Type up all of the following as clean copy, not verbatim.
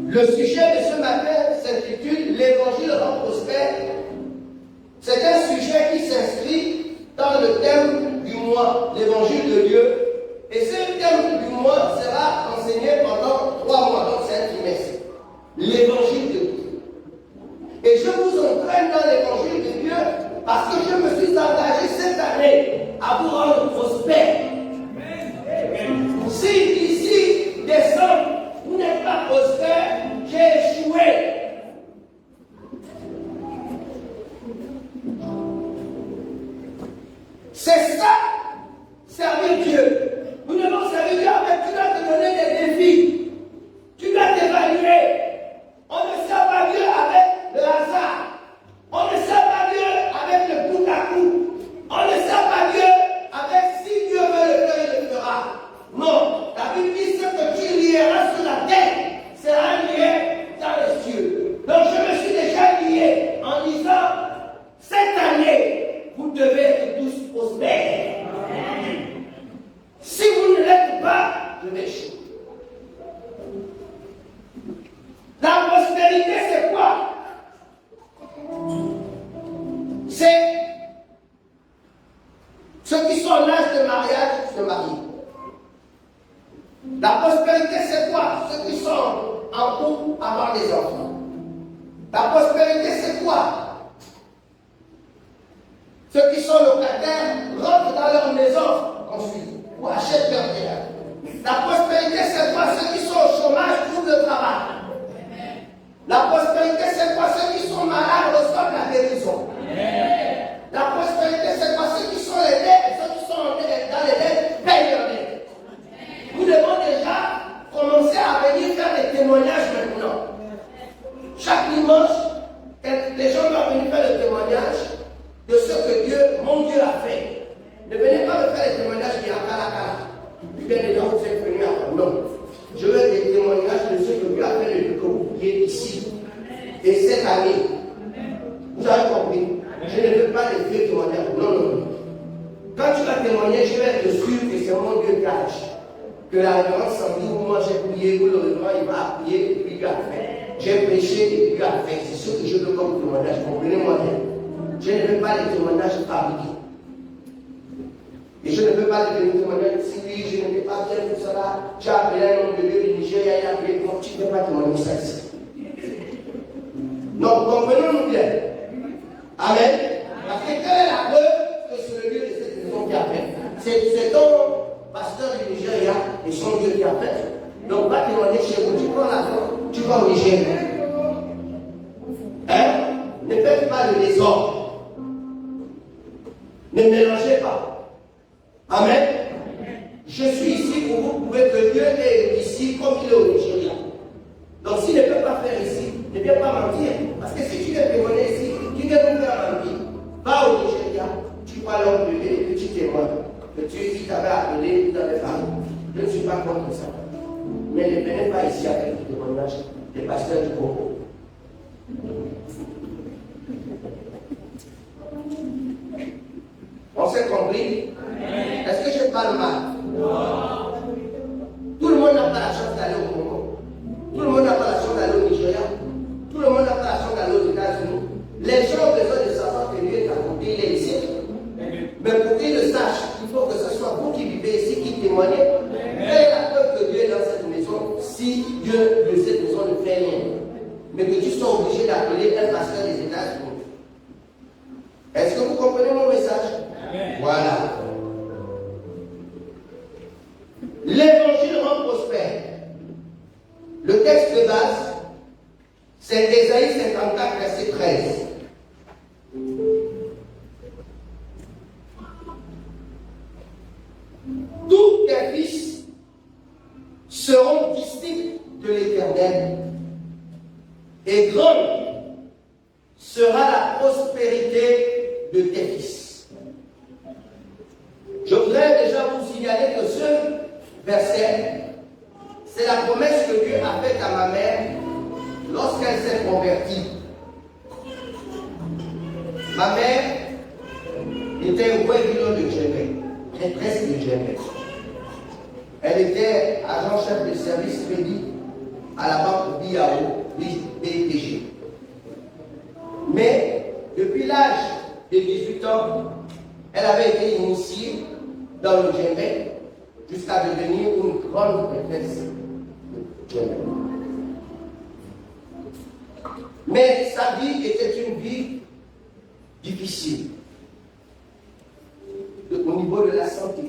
Le sujet de ce matin s'intitule L'Évangile rend prospère. C'est un sujet qui s'inscrit dans le thème du mois, l'Évangile de Dieu. Et ce thème du mois sera enseigné pendant 3 mois, donc c'est un trimestre. L'Évangile de Dieu. Et je vous entraîne dans l'Évangile de Dieu parce que je me suis engagé cette année à vous rendre prospère. Si d'ici décembre, vous n'êtes pas prospère, j'ai échoué. C'est ça, servir Dieu. Nous devons servir Dieu, mais tu dois te donner des défis. Tu dois t'évaluer. On ne sert pas Dieu avec le hasard. On ne sert pas Dieu avec le coup à coup. On ne sert pas Dieu avec si Dieu veut le faire, il le fera. Non, la Bible dit ce que tu lieras sur la terre sera lié dans les cieux. Donc je me suis déjà lié en disant, cette année, vous devez être tous prospères. Si vous ne l'êtes pas, je vais échouer. La prospérité, c'est quoi? C'est ceux qui sont en âge de mariage se marient. La prospérité, c'est quoi? Ceux qui sont en couple avoir des enfants. La prospérité, c'est quoi? Ceux qui sont locataires rentrent dans leur maison ensuite ou achètent leur terrain. La prospérité, c'est quoi? Ceux qui sont au chômage trouvent le travail. La prospérité, c'est quoi? Ceux qui sont malades reçoivent la guérison. La prospérité, c'est quoi? Ceux qui sont les dettes, ceux qui sont dans les dettes payent leurs dettes. Nous devons déjà commencer à venir faire des témoignages maintenant. Chaque dimanche, les gens doivent venir faire le témoignage de ce que Dieu, mon Dieu, a fait. Ne venez pas me faire des témoignages qui ont cala. Puis bien les gens vous êtes venus à non. Je veux des témoignages de ce que Dieu a fait depuis que vous vivez ici. Et cette année, vous avez compris. Je ne veux pas les vieux témoignages. Non, non, non. Quand tu vas témoigner, je vais être sûr que c'est mon Dieu qui agit. Que la révérence s'en dit, moi j'ai prié, ou le révérend il va prier, et puis Dieu a fait. J'ai prêché, et Dieu a fait. C'est ce que je veux comme témoignage. Comprenez-moi bien. Je ne veux pas les témoignages fabriqués. Et je ne veux pas les témoignages si oui, je ne vais pas faire tout cela. Tu as appelé un homme de Dieu du Nigeria, il a appelé comment tu ne peux pas témoigner ça ici. Donc, comprenons-nous bien. Amen. Parce que quelle est la preuve que c'est le Dieu de cette maison qui a fait? C'est ton pasteur du Nigeria et son Dieu qui a fait. Donc, va témoigner chez vous. Tu prends l'avion, tu vas au Nigeria. Hein? Ne faites pas le désordre. Ne mélangez pas. Amen. Je suis ici pour vous prouver que Dieu est ici comme il est au Nigeria. Donc s'il ne peut pas faire ici, ne viens pas mentir. Parce que si tu viens témoigner ici, tu viens nous faire mentir. Va au Nigeria, tu vas l'homme de Dieu et tu témoignes. Que tu t'avais appelé, tu t'avais parlé. Je ne suis pas contre ça. Mais ne venez pas ici avec le témoignage des pasteurs du Congo. On s'est compris? Est-ce que je parle mal? Non. Tout le monde n'a pas la chance d'aller au Congo. Tout le monde n'a pas la chance d'aller au Nigeria. Tout le monde n'a pas la chance d'aller aux États-Unis. Les gens ont besoin de savoir que Dieu est à côté, il est ici. Mais pour qu'ils le sachent, il faut que ce soit vous qui vivez ici, qui témoignez. Quelle est la preuve que Dieu est dans cette maison si Dieu de cette maison ne fait rien? Mais que tu sois obligé d'appeler un pasteur des États-Unis. Est-ce que vous comprenez mon message? Voilà. L'évangile rend prospère. Le texte de base, c'est Ésaïe 54, verset 13. Tous tes fils seront disciples de l'Éternel, et grande sera la prospérité de tes fils. Je voudrais déjà vous signaler que ce verset, c'est la promesse que Dieu a faite à ma mère lorsqu'elle s'est convertie. Ma mère était un Guéguino de Djembe, prêtresse de Djembe. Elle était agent chef de service crédit à à la banque BAO, BTG. Mais depuis l'âge de 18 ans, elle avait été initiée dans le djembé jusqu'à devenir une grande maîtresse de djembé. Mais sa vie était une vie difficile au niveau de la santé.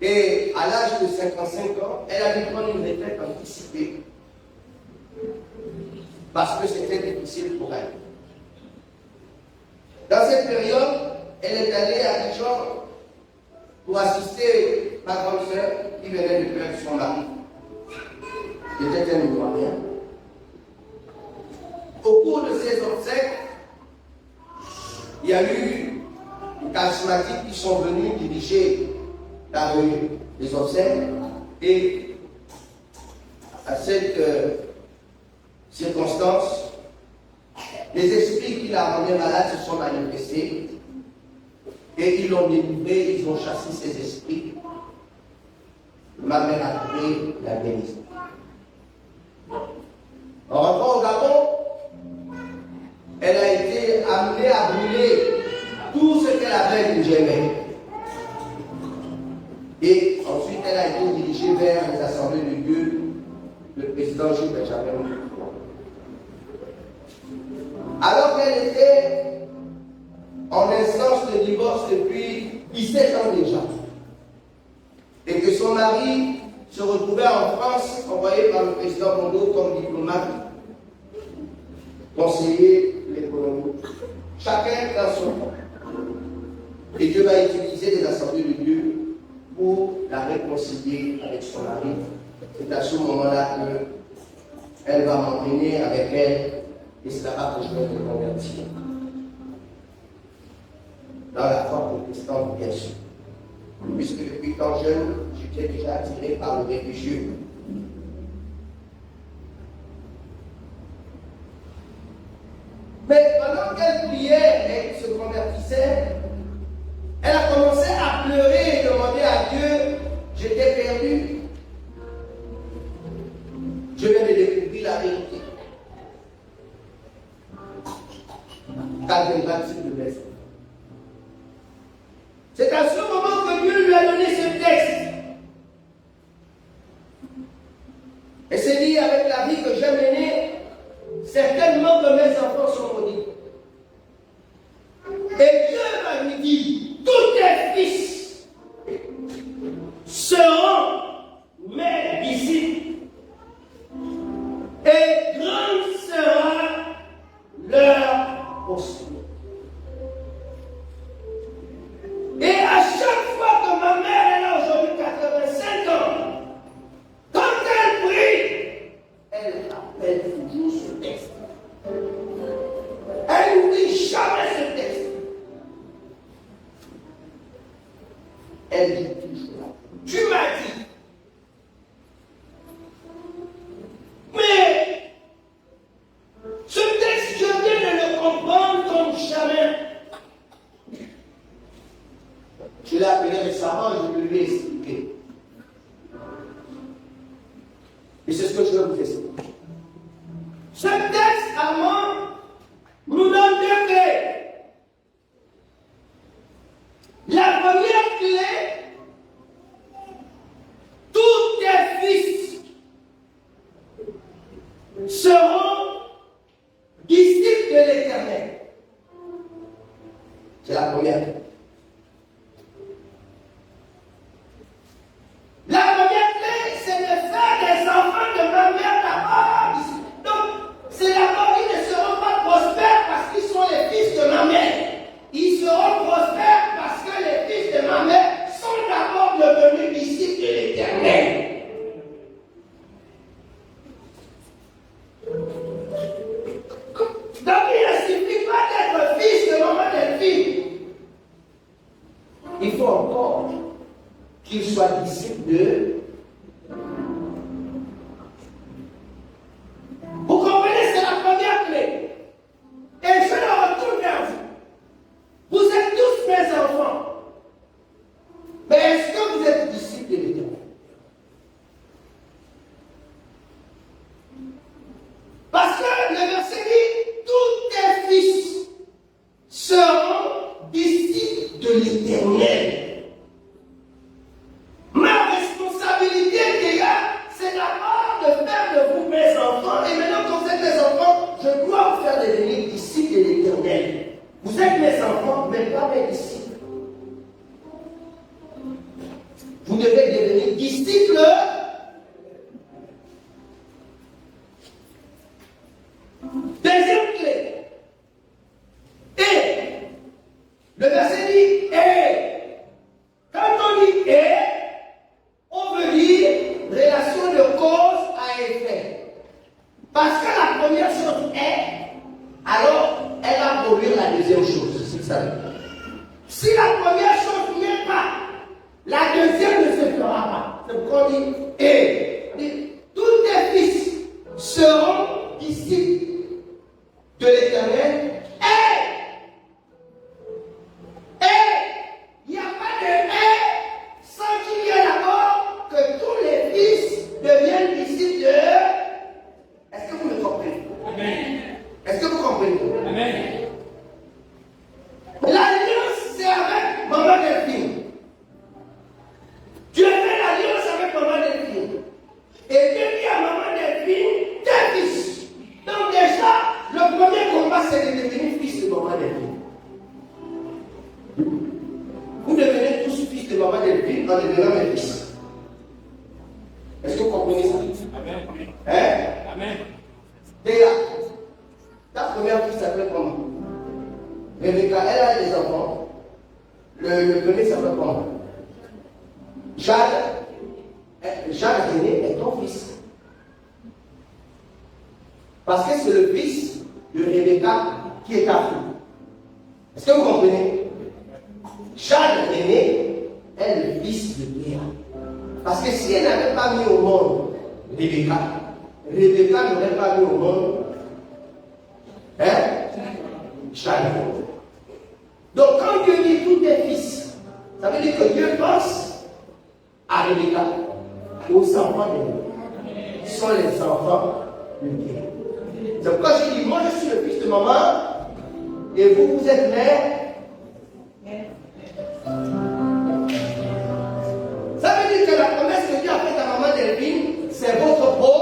Et à l'âge de 55 ans, elle a dû prendre une retraite anticipée parce que c'était difficile pour elle. Dans cette période, elle est allée à Abidjan pour assister ma grande sœur qui venait de perdre son mari, qui était un Ivoirien. Au cours de ces obsèques, il y a eu des charismatiques qui sont venus diriger la rue des obsèques et à cette circonstance, les esprits qui la rendaient malade se sont manifestés et ils l'ont délivré, ils ont chassé ces esprits. Ma mère a pris la bénédiction. En rentrant au Gabon, elle a été amenée à brûler tout ce qu'elle avait du Djembé. Et ensuite, elle a été dirigée vers les assemblées de Dieu, le président Jules Benjamin. Alors qu'elle était en instance de divorce depuis 17 ans déjà, et que son mari se retrouvait en France, envoyé par le président Bongo comme diplomate, conseiller de l'économie. Chacun dans son camp. Et Dieu va utiliser les assemblées de Dieu pour la réconcilier avec son mari. C'est à ce moment-là qu'elle va m'emmener avec elle et c'est là-bas que je vais me convertir. Dans la foi protestante, bien sûr. Puisque depuis tant jeune, j'étais déjà attiré par le religieux. Mais pendant qu'elle priait et se convertissait, elle a commencé à pleurer et demander à Dieu, j'étais perdu. Je viens de découvrir la vérité. Calvin Baptiste de Besse. C'est à ce moment que Dieu lui a donné ce texte. Et c'est lié avec la vie que j'ai menée. Certainement que mes enfants sont maudits. Et Dieu va lui dire, tous tes fils seront mes disciples. Et grande sera leur postérité. Et à chaque fois que ma mère est là aujourd'hui, 85 ans, quand elle prie, elle rappelle toujours ce texte. Elle n'oublie jamais ce texte. Elle dit toujours, tu m'as dit. Mais ce texte, je viens de le comprendre comme jamais. Je l'ai appelé récemment, je lui ai expliqué. Et c'est ce que je vais vous expliquer. Ce texte, à moi, nous donne deux clés. La première clé, tous tes fils seront disciples de l'Éternel. C'est la première clé. La première clé, c'est de faire des enfants de ma mère d'abord. Donc, c'est d'abord, ils ne seront pas prospères parce qu'ils sont les fils de ma mère. Ils seront prospères parce que les fils de ma mère sont d'abord devenus disciples de l'Éternel. êtes mes enfants, mais pas mes disciples. Vous devez devenir disciples. Deuxième clé. Et. Le verset dit et. Quand on dit et, on veut dire relation de cause à effet. Parce que la première chose est, alors elle va produire la deuxième chose. C'est ça. Si la première chose n'est pas, la deuxième ne se fera pas. C'est pourquoi on dit et. Tous tes fils seront disciples de l'Éternel. Il n'y a pas de et sans qu'il y ait d'abord que tous les fils deviennent disciples de. Est-ce que vous me comprenez? Amen. Est-ce que vous comprenez? Amen. L'alliance, c'est avec maman Delphine. Dieu fait l'alliance avec maman Delphine. Et Dieu dit à maman Delphine, tes fils. Donc déjà, le premier combat, c'est de devenir fils de maman Delphine. Vous devenez tous fils de maman Delphine en devenant mes fils. Est-ce que vous comprenez ça? Amen. Hein? Amen. Déjà, ta première fille s'appelle comment? Rebecca, elle a des enfants. Le premier s'appelle comment? Jade. Jade aîné est ton fils. Parce que c'est le fils de Rebecca qui est ta fille. Est-ce que vous comprenez? Jade aîné est le fils de Léa. Parce que si elle n'avait pas mis au monde Rebecca n'aurait pas mis au monde Jade. Donc quand Dieu dit tous tes fils, ça veut dire que Dieu pense à Rebecca, aux enfants de Dieu. Ils sont les enfants de Dieu. C'est pourquoi je dis, moi je suis le fils de maman, et vous, vous êtes mère. Ça veut dire que la promesse que Dieu a faite à maman Delphine, c'est votre pro.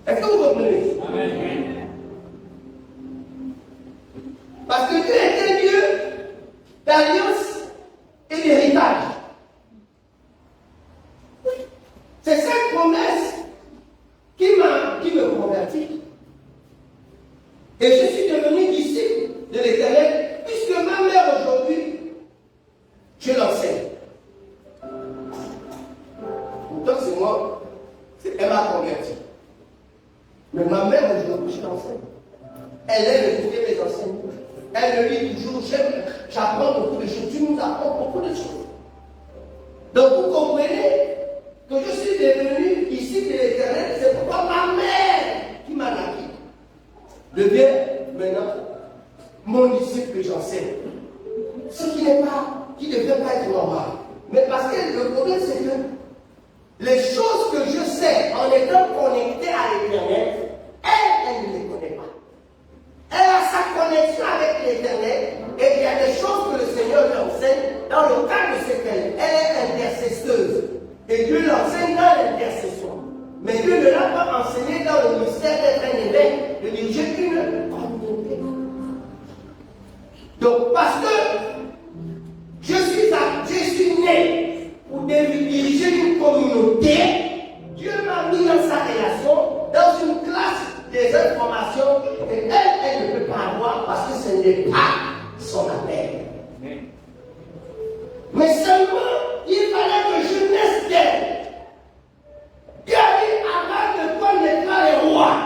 Est-ce que vous comprenez? Parce que Dieu est un Dieu d'alliance et d'héritage. C'est cette promesse qui me convertit. Et je suis devenu disciple de l'Éternel, puisque ma mère aujourd'hui, je l'enseigne. Pourtant, c'est moi, elle m'a converti. Mais ma mère aujourd'hui, je l'enseigne. Elle aime écouter mes enseignements. Elle me dit toujours, j'apprends beaucoup de choses. Tu nous apprends beaucoup de choses. Donc vous comprenez que je suis devenu disciple de l'Éternel, c'est pourquoi ma mère qui m'a naquit devient maintenant mon disciple que j'enseigne. Ce qui ne devrait pas être normal. Mais parce que le problème c'est que les choses que je sais en étant connecté à l'Éternel, elle ne les connaît pas. Elle a sa connexion avec l'Éternel et il y a des choses que le Seigneur lui enseigne dans le cadre de ce qu'elle est intercesseuse. Et Dieu l'enseigne dans l'intercession. Mais Dieu ne l'a pas enseigné dans le mystère d'être un évêque, de diriger une communauté. Donc, parce que je suis né pour diriger une communauté, Dieu m'a mis dans sa relation, dans une classe des informations que elle ne peut pas avoir parce que ce n'est pas son appel. Mais seulement, il fallait que je naisse d'elle. Dieu a dit, avant de toi n'est pas les rois.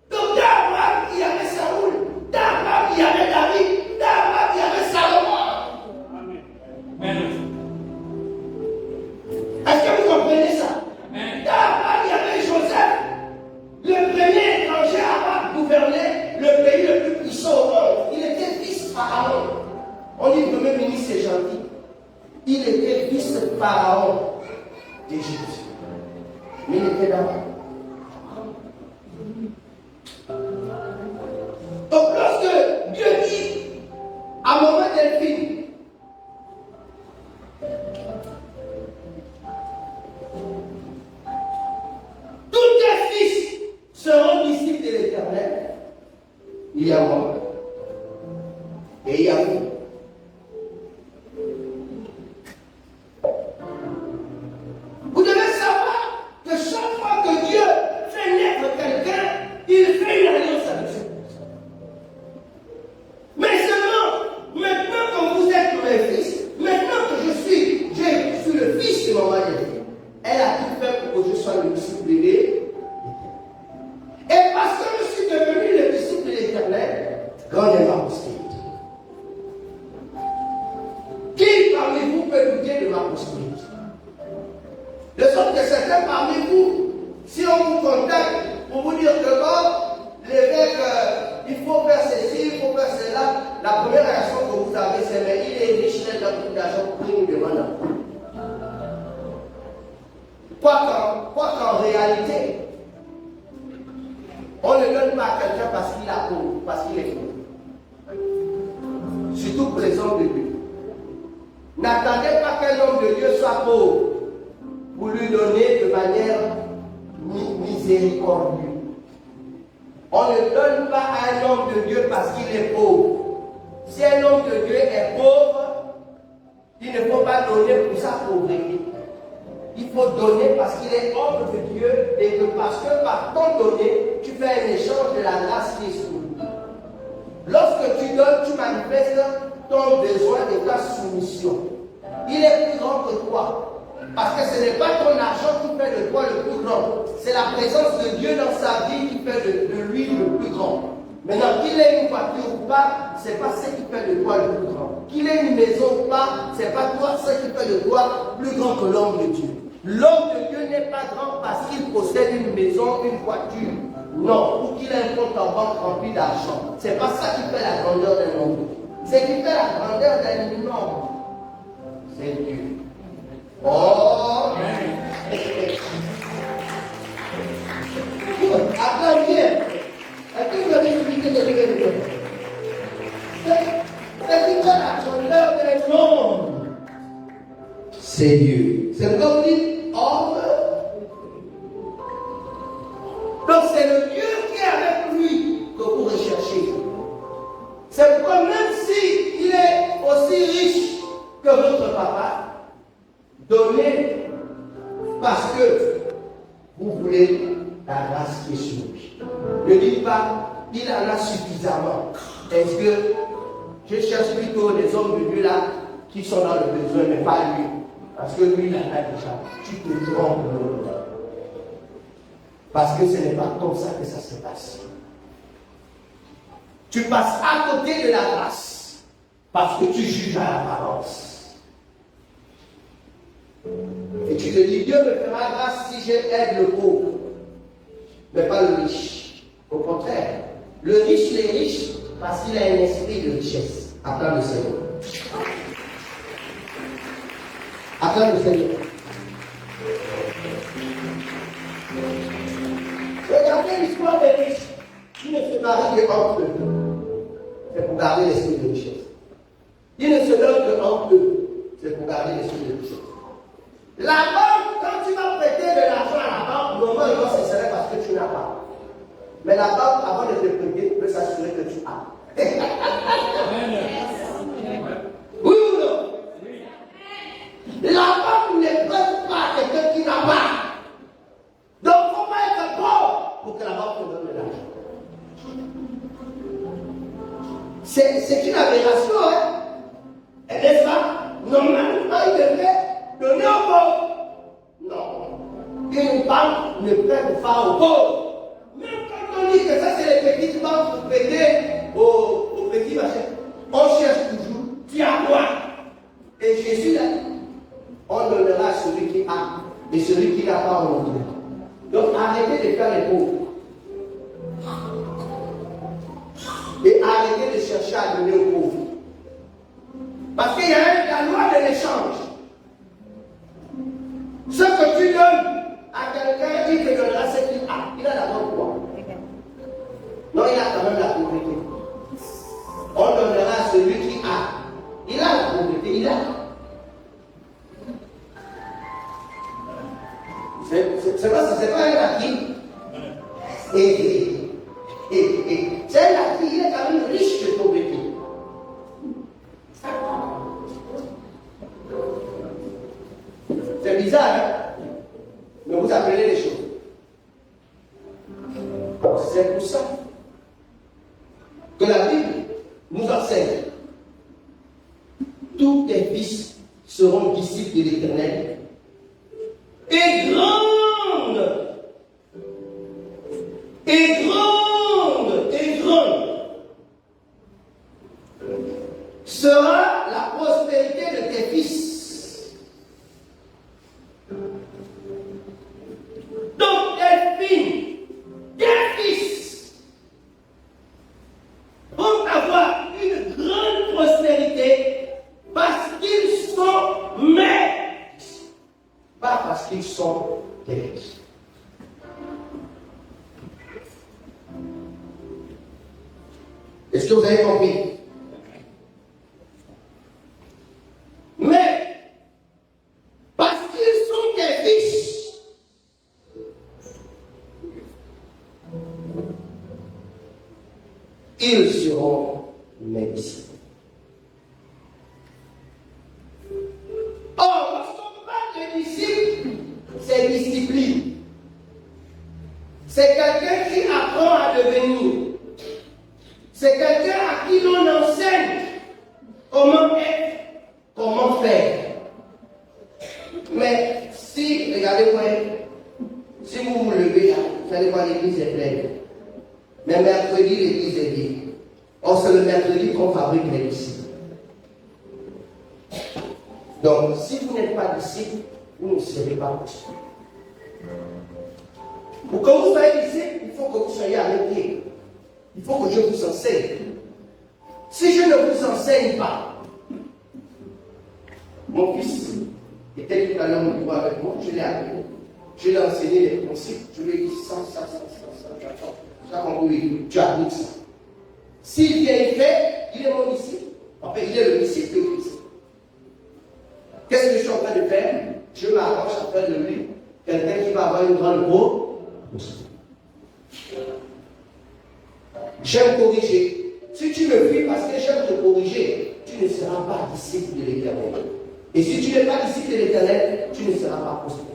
Donc d'Abraham, il y avait Saoul. D'Abraham, il y avait David. D'Abraham, il y avait Salomon. Amen. Est-ce que vous comprenez ça? D'Abraham, il y avait Joseph. Le premier étranger à gouverner le pays le plus puissant au monde. Il était fils pharaon. On dit premier ministre, c'est gentil. Il était fils pharaon d'Égypte. Mais il était là-bas. Donc lorsque Dieu dit à maman Delphine, peux douter de ma prospérité. De sorte que certains parmi vous, si on vous contacte pour vous dire que bon, l'évêque, il faut faire ceci, il faut faire cela, la première réaction que vous avez, c'est mais il est riche, il a beaucoup d'argent, pour nous demander. Quoi qu'en réalité, on ne donne pas à quelqu'un parce qu'il a pauvre, parce qu'il est pauvre. Surtout pour les hommes de Dieu. N'attendez pas qu'un homme de Dieu soit pauvre pour lui donner de manière miséricordieuse. On ne donne pas à un homme de Dieu parce qu'il est pauvre. Si un homme de Dieu est pauvre, il ne faut pas donner pour sa pauvreté. Il faut donner parce qu'il est homme de Dieu et que parce que par ton donner, tu fais un échange de la grâce qui est sur lui. Lorsque tu donnes, tu manifestes ton besoin et ta soumission. Il est plus grand que toi. Parce que ce n'est pas ton argent qui fait de toi le plus grand. C'est la présence de Dieu dans sa vie qui fait de lui le plus grand. Maintenant, qu'il ait une voiture ou pas, ce n'est pas ce qui fait de toi le plus grand. Qu'il ait une maison ou pas, ce n'est pas toi ce qui fait de toi plus grand que l'homme de Dieu. L'homme de Dieu n'est pas grand parce qu'il possède une maison, une voiture. Non, ou qu'il ait un compte en banque rempli d'argent. Ce n'est pas ça qui fait la grandeur d'un homme. Ce qui fait la grandeur d'un homme, c'est Dieu. Oh! Attends bien. Est-ce que vous avez expliqué ce que je veux dire? C'est qui fait la grandeur d'un homme? C'est Dieu. C'est pourquoi vous dites homme. Donc c'est le Dieu qui est avec lui que vous recherchez. C'est pourquoi même s'il est aussi riche que votre papa, donnez parce que vous voulez la grâce qui est sur lui. Ne dites pas, il en a suffisamment. Est-ce que je cherche plutôt des hommes de Dieu là qui sont dans le besoin, mais pas lui. Parce que lui, il en a déjà. Tu te trompes. Parce que ce n'est pas comme ça que ça se passe. Tu passes à côté de la grâce. Parce que tu juges à l'apparence. Et tu te dis, Dieu me fera grâce si j'aide le pauvre. Mais pas le riche. Au contraire, le riche, il est riche parce qu'il a un esprit de richesse. Attends le Seigneur. Attends le Seigneur. Regardez l'histoire des riches qui ne se marient qu'entre eux. C'est pour garder l'esprit de richesse. Ils ne se donnent qu'entre eux. C'est pour garder l'esprit de richesse. La banque, quand tu vas prêter de l'argent à la banque, normalement ce serait parce que tu n'as pas. Mais la banque, avant de te prêter, peut s'assurer que tu as. Oui ou non? La banque ne prête pas à quelqu'un qui n'a pas. Donc, il ne faut pas être pauvre pour que la banque te donne de l'argent. C'est une aberration, hein? Et n'est-ce pas? Normalement, il devrait donner aux pauvres. Non. Une banque ne prête pas aux pauvres. Même quand on dit que ça, c'est les petites banques pour prêter aux petits machins, on cherche toujours, tu as quoi? Et Jésus l'a dit, on donnera à celui qui a, et celui qui n'a pas, on donnera. Donc arrêtez de faire les pauvres. Et arrêtez de chercher à donner aux pauvres. Parce qu'il y a la loi de l'échange. Ce que tu donnes à quelqu'un, il te donnera ce qu'il a. Il a d'abord quoi? Non, il a quand même la pauvreté. On donnera à celui qui a. Il a la pauvreté, il a. C'est pas un acquis. C'est un acquis, il est quand même riche de pauvreté. C'est bizarre, hein? Mais vous appelez les choses. C'est pour ça que la Bible nous enseigne. Tous tes fils seront disciples de l'Éternel. Et grande sera la prospérité de tes fils. qu'ils sont des fils. Est-ce que vous avez compris? Mais, parce qu'ils sont des fils, ils seront mes disciples. Or, lorsqu'on parle de disciples, c'est discipline. C'est quelqu'un qui apprend à devenir. C'est quelqu'un à qui l'on enseigne comment être, comment faire. Mais si, regardez-moi, si vous vous levez là, vous allez voir l'église est pleine. Mais mercredi, l'église est vide. Or, c'est le mercredi qu'on fabrique les disciples. Donc, si vous n'êtes pas disciple, vous ne serez pas disciple. Pour que vous soyez disciple, il faut que vous soyez arrêté. Il faut que je vous enseigne. Si je ne vous enseigne pas, mon fils était tout à l'heure au avec moi, je l'ai appelé. Je lui ai enseigné les principes. Je lui ai dit ça. Ça, oui, tu appliques ça. S'il vient y faire, il est mon disciple. En fait, il est le disciple de Christ. Qu'est-ce que je suis en train de faire? Je m'arrange à faire de lui quelqu'un qui va avoir une grande peau. J'aime corriger. Si tu me fuis parce que j'aime te corriger, tu ne seras pas disciple de l'Éternel. Et si tu n'es pas disciple de l'Éternel, tu ne seras pas prospère.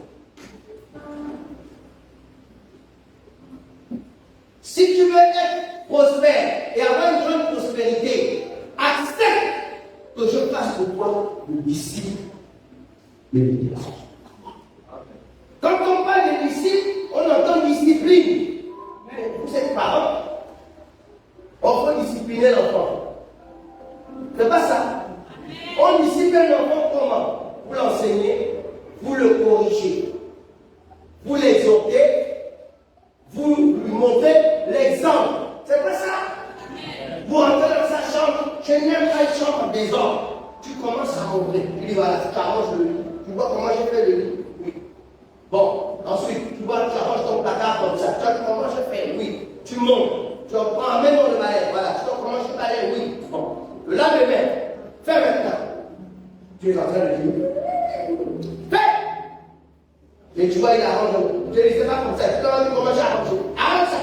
Si tu veux être prospère et avoir une grande prospérité, accepte que je fasse pour toi le disciple de l'Éternel. Quand on parle de disciple, on entend discipline. Mais vous êtes parents. On faut discipliner l'enfant. C'est pas ça. On discipline l'enfant comment? Vous l'enseignez, vous le corrigez, vous l'exhortez, vous lui montrez l'exemple. C'est pas ça. Vous rentrez dans sa chambre, je n'aime pas une chambre des hommes. Tu commences à montrer. Tu dis voilà, tu arranges le lit. Tu vois comment j'ai fait le lit? Oui. Bon, ensuite, tu vois, tu arranges ton placard comme ça. Tu vois comment je fais? Oui. Tu montes. Tu en prends même dans le balai. Voilà, tu vois comment je balai? Oui. Bon. Le lendemain, fais maintenant. Tu es en train de dire. Fais! Et tu vois, il arrange. Je ne sais pas comme ça. Tu dois dire comment j'arrange. Arrange ça.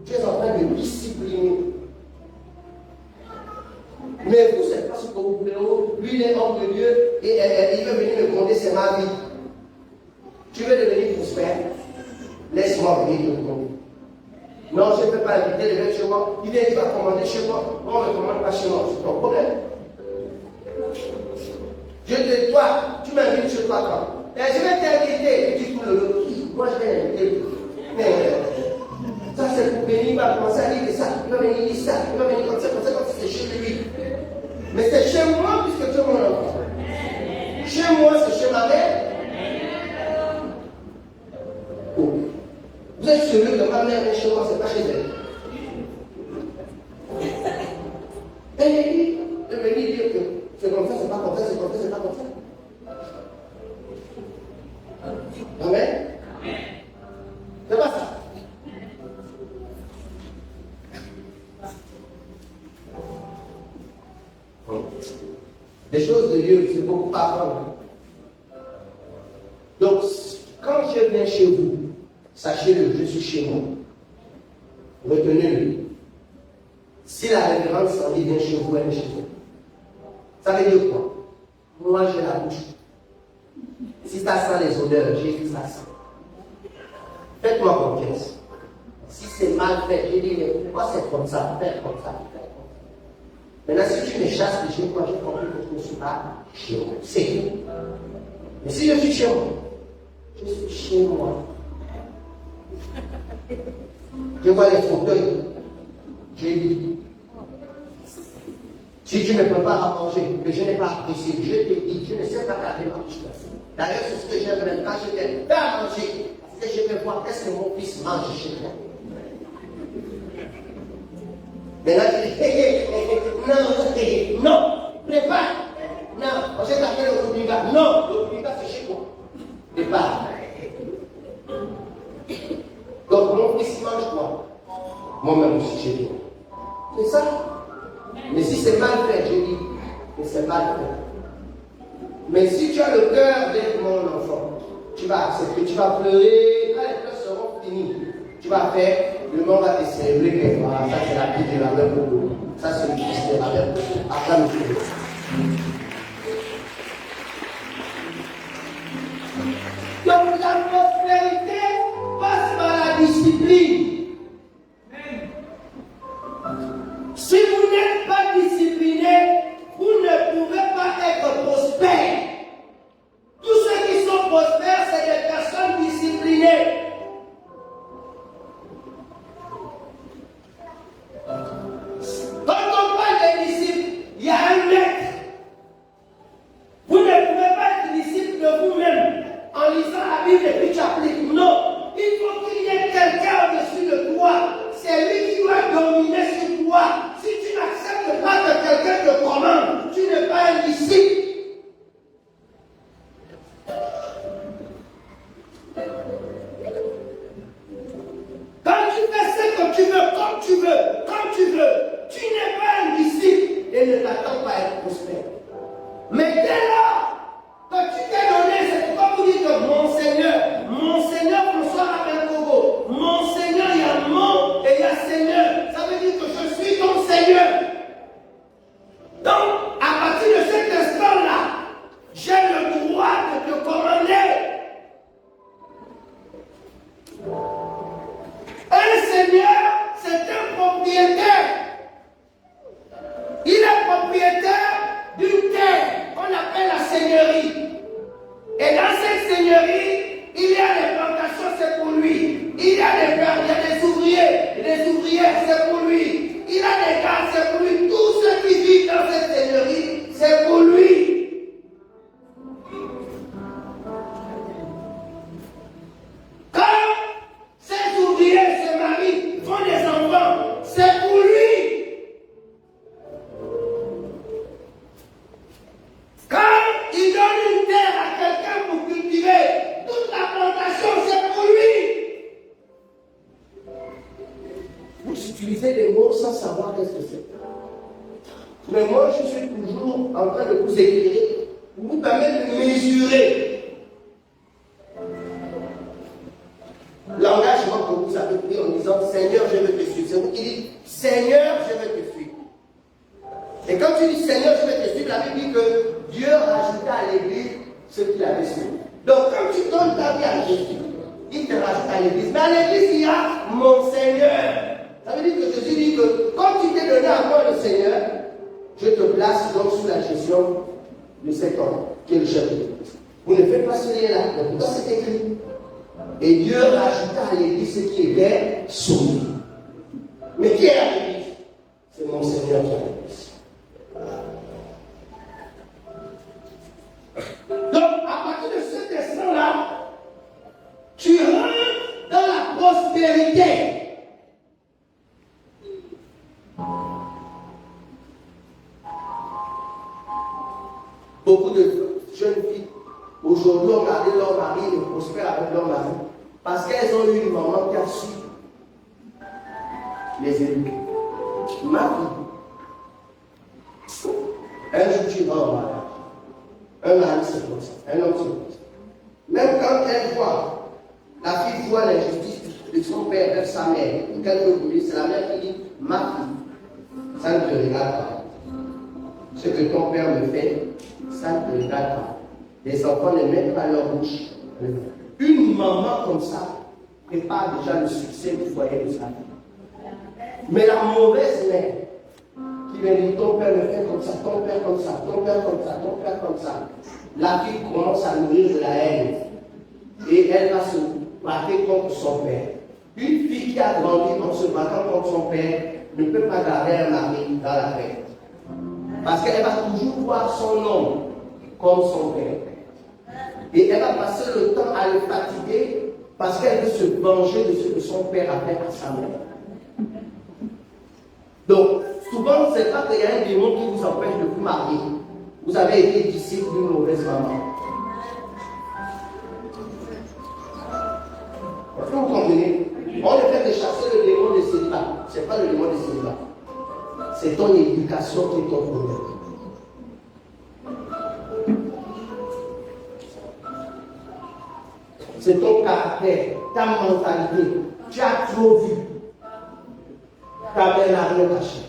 Tu es en train de discipliner. Mais vous, c'est pas ce que vous voulez. Lui, il est homme de Dieu et il veut venir me gronder, c'est ma vie. Tu veux devenir prospère? Laisse-moi venir te gronder. Non, je ne peux pas inviter les gens chez moi. Il vient, il va commander chez moi. On ne me commande pas chez moi. C'est ton problème. Je te dis, toi, tu m'invites chez toi quand? Et je vais t'inviter. Tu dis tout le lot. Moi, je vais l'inviter. Mais ça, c'est pour venir. Il va commencer à dire ça. Il va venir dire ça. Il va venir comme ça, c'est chez lui. Mais c'est chez moi puisque tu es mon enfant. Chez moi, c'est chez ma mère. Oh. Vous êtes sûr que ma mère est chez moi, c'est pas chez elle. Elle est dit, de venir dire que c'est comme ça, c'est pas comme ça, c'est comme ça, c'est pas comme ça. Amen. C'est pas ça. Les choses de Dieu, c'est beaucoup à apprendre. Donc, quand je viens chez vous, sachez-le, je suis chez moi. Retenez-le. Si la révérence vient chez vous, elle est chez vous. Ça veut dire quoi? Moi, j'ai la bouche. Si ça sent les odeurs, j'ai dit ça sent. Faites-moi confiance. Si c'est mal fait, j'ai dit, mais pourquoi c'est comme ça? Faites comme ça, faites comme ça. Maintenant, si tu me chasses de chez moi, j'ai compris que je ne suis pas chez moi. C'est tout. Mais si je suis chez moi, je suis chez moi. Je vois les fauteuils. J'ai dit, si tu ne peux pas à manger, que je n'ai pas apprécié, je t'ai dit, je ne sais pas garder ma bouche. D'ailleurs, c'est ce que j'aime maintenant, je t'ai fait à manger. Parce que je veux voir qu'est-ce que mon fils mange chez moi. Maintenant, tu dis, non, prépare. Non, on s'est appelé le Rubiga. Non, le Rubiga, c'est chez moi. Prépare. pas le faire. Mais si tu as le cœur d'être mon enfant, tu vas accepter, tu vas pleurer, quand les pleurs seront finies, tu vas faire, le monde va te célébrer que voilà, ça c'est la vie de la mère pour nous. Ça c'est le fils de la mère pour nous. Acclame-le. Donc la prospérité passe par la discipline. Si vous n'êtes pas discipliné, vous ne pouvez pas être prospère. Tous ceux qui sont prospères, c'est des personnes disciplinées. Quand on parle de disciples, il y a un maître. Vous ne pouvez pas être disciple de vous-même en lisant la Bible et puis tu appliques. Non, il faut qu'il y ait quelqu'un au-dessus de toi. C'est lui qui doit dominer sur toi. Si tu n'acceptes pas que quelqu'un te commande, tu n'es pas un disciple. Quand tu fais ce que tu veux, comme tu veux, quand tu veux, tu n'es pas un disciple et ne t'attends pas à être prospère. Mais dès lors que tu t'es donné, c'est pourquoi vous dites que mon Seigneur François Abenkogo, mon Seigneur, il y a mon et il y a Seigneur. Ça veut dire que je suis ton Seigneur. Donc, à partir de cet instant-là, j'ai le droit de te commander. Un Seigneur, c'est un propriétaire. Il est propriétaire d'une terre qu'on appelle la seigneurie. Et dans cette seigneurie, il y a des plantations, c'est pour lui. Il y a des fermes, il y a des ouvriers, des ouvrières, c'est pour lui. Il y a des gardes, c'est pour lui. Tous ceux qui vivent dans cette seigneurie, c'est pour lui. Quand ces ouvriers se marient, font des enfants, c'est pour lui. Quand il donne une terre à quelqu'un pour cultiver, toute la plantation, c'est pour lui. Vous utilisez des mots sans savoir qu'est-ce que c'est. Mais moi, je suis toujours en train de vous éclairer, pour vous permettre de mesurer l'engagement que vous avez pris en disant Seigneur, je veux te suivre. C'est vous qui dites Seigneur, je veux te suivre. Et quand tu dis Seigneur, je veux te suivre, la Bible dit que Dieu rajouta à l'église ce qu'il avait suivi. Donc quand tu donnes ta vie à Jésus, il te rajoute à l'église. Mais à l'église, il y a mon Seigneur. Ça veut dire que Jésus dit que quand tu t'es donné à moi le Seigneur, je te place donc sous la gestion de cet homme qui est le chef de l'église. Vous ne faites pas ce lien-là. Donc pourquoi c'est écrit? Et Dieu rajouta à l'église ce qui était soumis. Mais qui est à l'église? C'est mon Seigneur qui est à l'église. Donc, à partir de cet instant-là, tu rentres dans la prospérité. Beaucoup de jeunes filles, aujourd'hui, ont gardé leur mari et prospèrent avec leur mari parce qu'elles ont eu une maman qui a su les éduquer. Ma fille, un jour tu vas au mariage. Un mari c'est comme ça, un homme c'est comme ça. Même quand elle voit, la fille voit l'injustice de son père vers sa mère, ou quelque chose, c'est la mère qui dit ma fille, ça ne te regarde pas. Ce que ton père me fait, ça ne te regarde pas. Les enfants ne mettent pas leur bouche. Une maman comme ça prépare déjà le succès du foyer de sa vie. Mais la mauvaise mère, qui vient dire ton père me fait comme ça, ton père comme ça, ton père comme ça, ton père comme ça. La fille commence à nourrir de la haine. Et elle va se battre contre son père. Une fille qui a grandi en se battant contre son père ne peut pas garder un mari dans la paix. Parce qu'elle va toujours voir son homme comme son père. Et elle va passer le temps à le fatiguer parce qu'elle veut se venger de ce que son père a fait à sa mère. Donc, souvent, ce n'est pas qu'il y a un démon qui vous empêche de vous marier. Vous avez été disciple d'une mauvaise maman. Est-ce que vous comprenez? On ne fait que chasser le démon de célibat. Ce n'est pas le démon de célibat. C'est ton éducation qui est ton problème. c'est ton caractère, ta mentalité. Tu as trop vu. Ta mère n'a rien caché.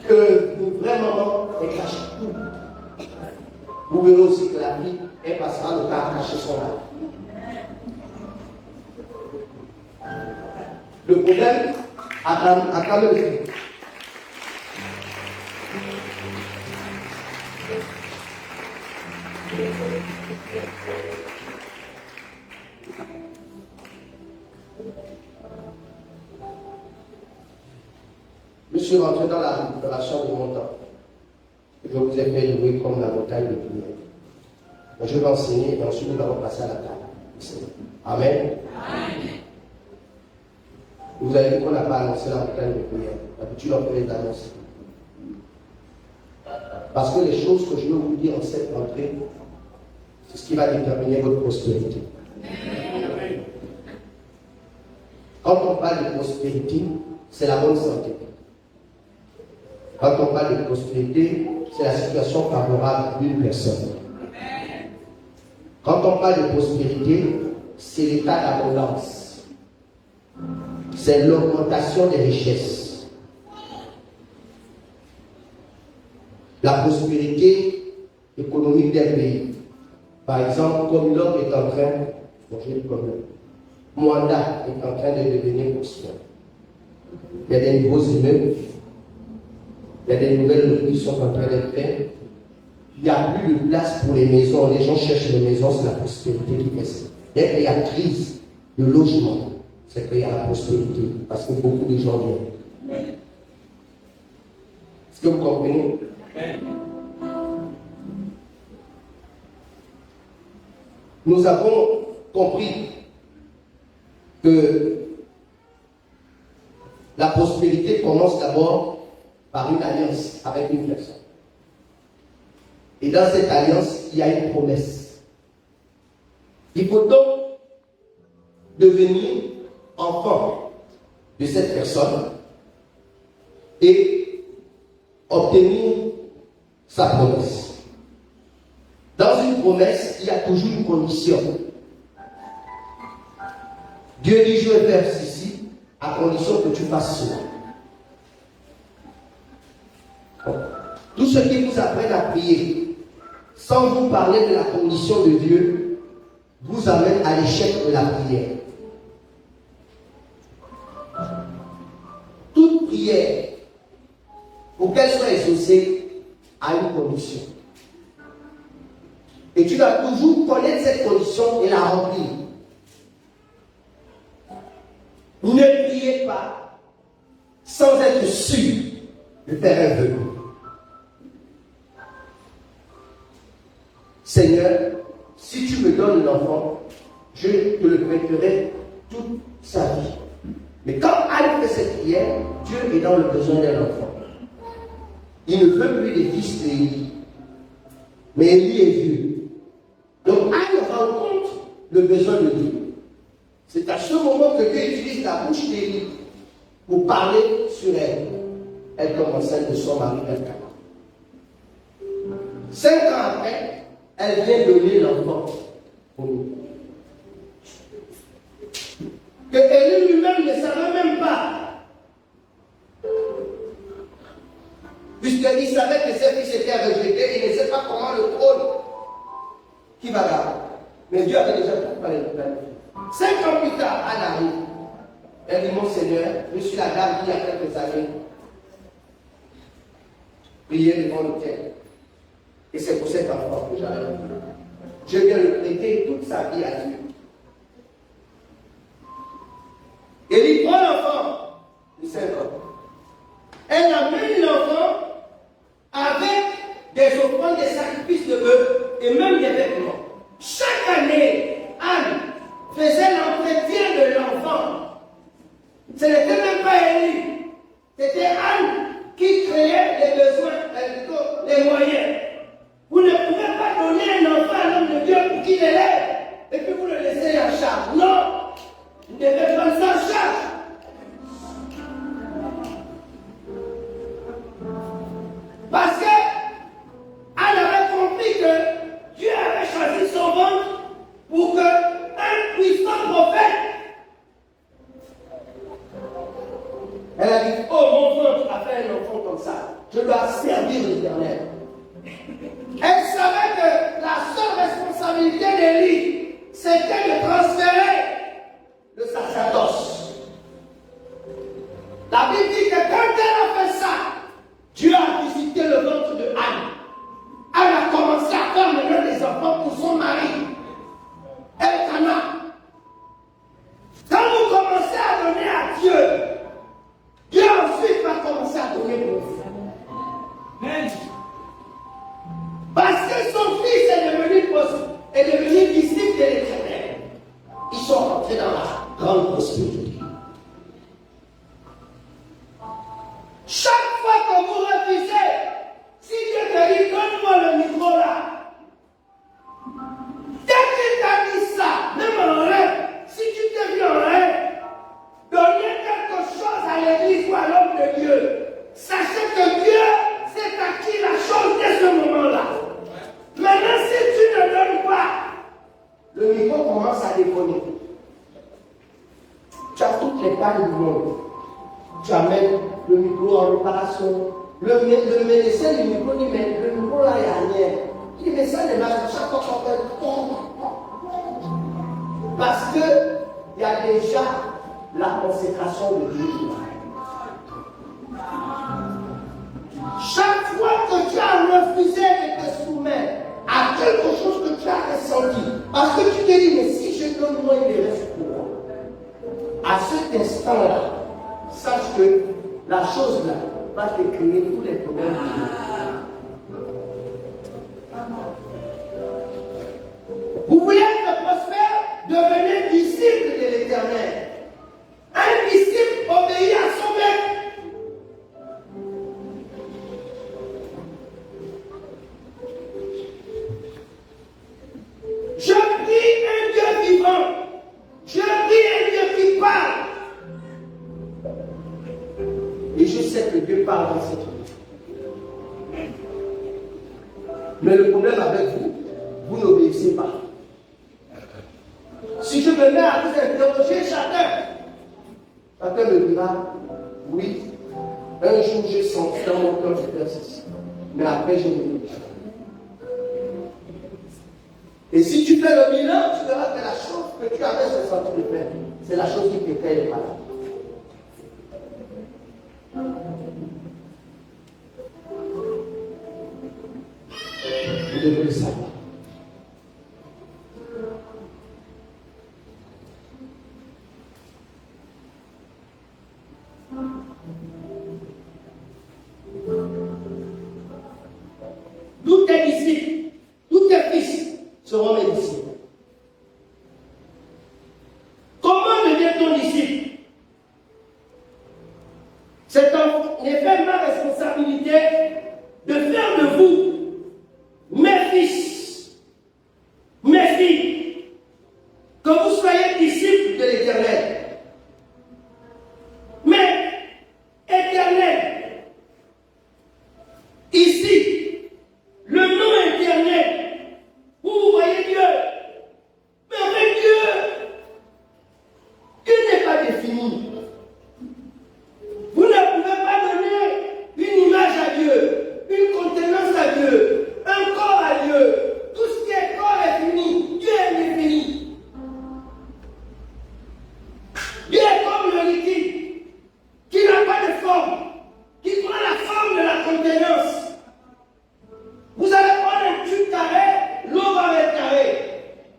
Que le vrai maman est caché tout. Vous verrez aussi que la vie, elle passera le temps à cacher son âme. Le problème a quand même fait. Je suis rentré dans la récupération de mon temps. Je vous ai fait louer comme la montagne de prière. Je vais enseigner et ensuite nous allons passer à la table. Amen. Amen. Vous avez vu qu'on n'a pas annoncé la montagne de prière. D'habitude, on peut les annoncer. Parce que les choses que je vais vous dire en cette rentrée, c'est ce qui va déterminer votre prospérité. Quand on parle de prospérité, c'est la bonne santé. Quand on parle de prospérité, c'est la situation favorable d'une personne. Quand on parle de prospérité, c'est l'état d'abondance. C'est l'augmentation des richesses. La prospérité économique d'un pays. Par exemple, comme l'homme est en train, Mwanda est en train de devenir prospère. Il y a des nouveaux immeubles. Il y a des nouvelles routes qui sont en train d'être faites. Il n'y a plus de place pour les maisons. Les gens cherchent des maisons, c'est la prospérité qui fait ça. Dès qu'il y a crise de logement, c'est qu'il y a la prospérité. Parce que beaucoup de gens viennent. Est-ce que vous comprenez? Nous avons compris que la prospérité commence d'abord par une alliance avec une personne. Et dans cette alliance, il y a une promesse. Il faut donc devenir enfant de cette personne et obtenir sa promesse. Dans une promesse, il y a toujours une condition. Dieu dit, je vais faire ceci à condition que tu fasses cela. Tout ce qui vous apprenne à prier, sans vous parler de la condition de Dieu, vous amène à l'échec de la prière. Toute prière, pour qu'elle soit exaucée, a une condition. Et tu dois toujours connaître cette condition et la remplir. Ne priez pas sans être sûr de faire un vœu. Seigneur, si tu me donnes l'enfant, je te le prêterai toute sa vie. Mais quand Anne fait cette prière, Dieu est dans le besoin d'un enfant. Il ne veut plus des fils d'Élie. Mais Élie est vieux. Donc Anne rencontre le besoin de Dieu. C'est à ce moment que Dieu utilise la bouche d'Élie pour parler sur elle. Elle tombe enceinte de son mari Elkanah. 5 ans après, elle vient donner l'enfant pour nous. Que Élie lui-même ne savait même pas. Puisqu'il savait que ses fils étaient rejetés, il ne sait pas comment le trône qui va garder. Mais Dieu avait déjà préparé le plan. 5 ans plus tard, Anne arrive. Elle dit, mon Seigneur, je suis la dame qui, il y a quelques années, priait devant l'autel. Et c'est pour cet enfant que j'arrive. Je viens le prêter toute sa vie à Dieu. Et il prend l'enfant de 5 ans. Elle amène l'enfant avec des offrandes, des sacrifices de bœuf et même des vêtements. Chaque année, Anne faisait l'entretien de l'enfant. Ce n'était même pas Élie. C'était Anne qui créait les besoins, les moyens. Vous ne pouvez pas donner un enfant à l'homme de Dieu pour qu'il l'élève et puis vous le laissez en charge. Non, vous devez prendre ça en charge. Parce que Anne avait compris que Dieu avait choisi son ventre pour que c'était de transférer le sacerdoce. La Bible dit que quand elle a fait ça, Dieu a visité le ventre de Anne. Elle a commencé à faire maintenant des enfants pour son mari, Elkanah. Quand vous commencez à donner à Dieu, Dieu ensuite va commencer à donner pour vous. Parce que son fils est devenu disciple de l'Éternel. Ils sont rentrés dans la grande prospérité. Chaque fois que vous refusez, si Dieu te dit, donne-moi le micro là, dès qu'il t'a dit ça, même en rêve, si tu te vis en rêve, donner quelque chose à l'église ou à l'homme de Dieu, sachez que Dieu s'est acquis la chose dès ce moment-là. Maintenant, si tu ne donnes pas, le micro commence à déconner. Tu as toutes les pannes du monde. Tu amènes le micro en réparation. Le médecin du micro dit, mais le micro là, il n'y a rien. Il dit, mais ça ne marche pas. Chaque fois qu'on fait. Parce qu'il y a déjà la consécration de Dieu. Chaque fois que tu as refusé de te soumettre à quelque chose que tu as ressenti, parce que tu te dis, mais si je donne moins, il reste pour moi. À cet instant-là, sache que la chose-là va te créer tous les problèmes. Vous voulez être prospère, devenez disciple de l'Éternel. Un disciple obéit à son maître. Je prie un Dieu vivant. Je prie un Dieu qui parle. Et je sais que Dieu parle dans cette vie. Mais le problème avec vous, vous n'obéissez pas. Si je me mets à vous interroger chacun me dira, oui, un jour j'ai senti dans mon cœur de faire ceci. Mais après je ne l'ai pas. Et si tu fais le bilan, tu verras que la chose que tu avais ce senti de faire, c'est la chose qui t'était les malades. Vous devez le savoir. Tous tes disciples, tous tes fils seront mes disciples. Comment devenir ton disciple? C'est en effet ma responsabilité de faire de vous mes fils, mes filles, que vous soyez disciples de l'Éternel. Mais, Éternel, ici, le nom éternel, vous voyez Dieu, mais avec Dieu, Dieu n'est pas défini. Vous ne pouvez pas donner une image à Dieu, une contenance à Dieu, un corps à Dieu. Tout ce qui est corps est fini. Dieu est défini. Dieu est comme le liquide qui n'a pas de forme, qui prend la forme de la contenance. Vous allez prendre un tube carré, l'eau va être carrée.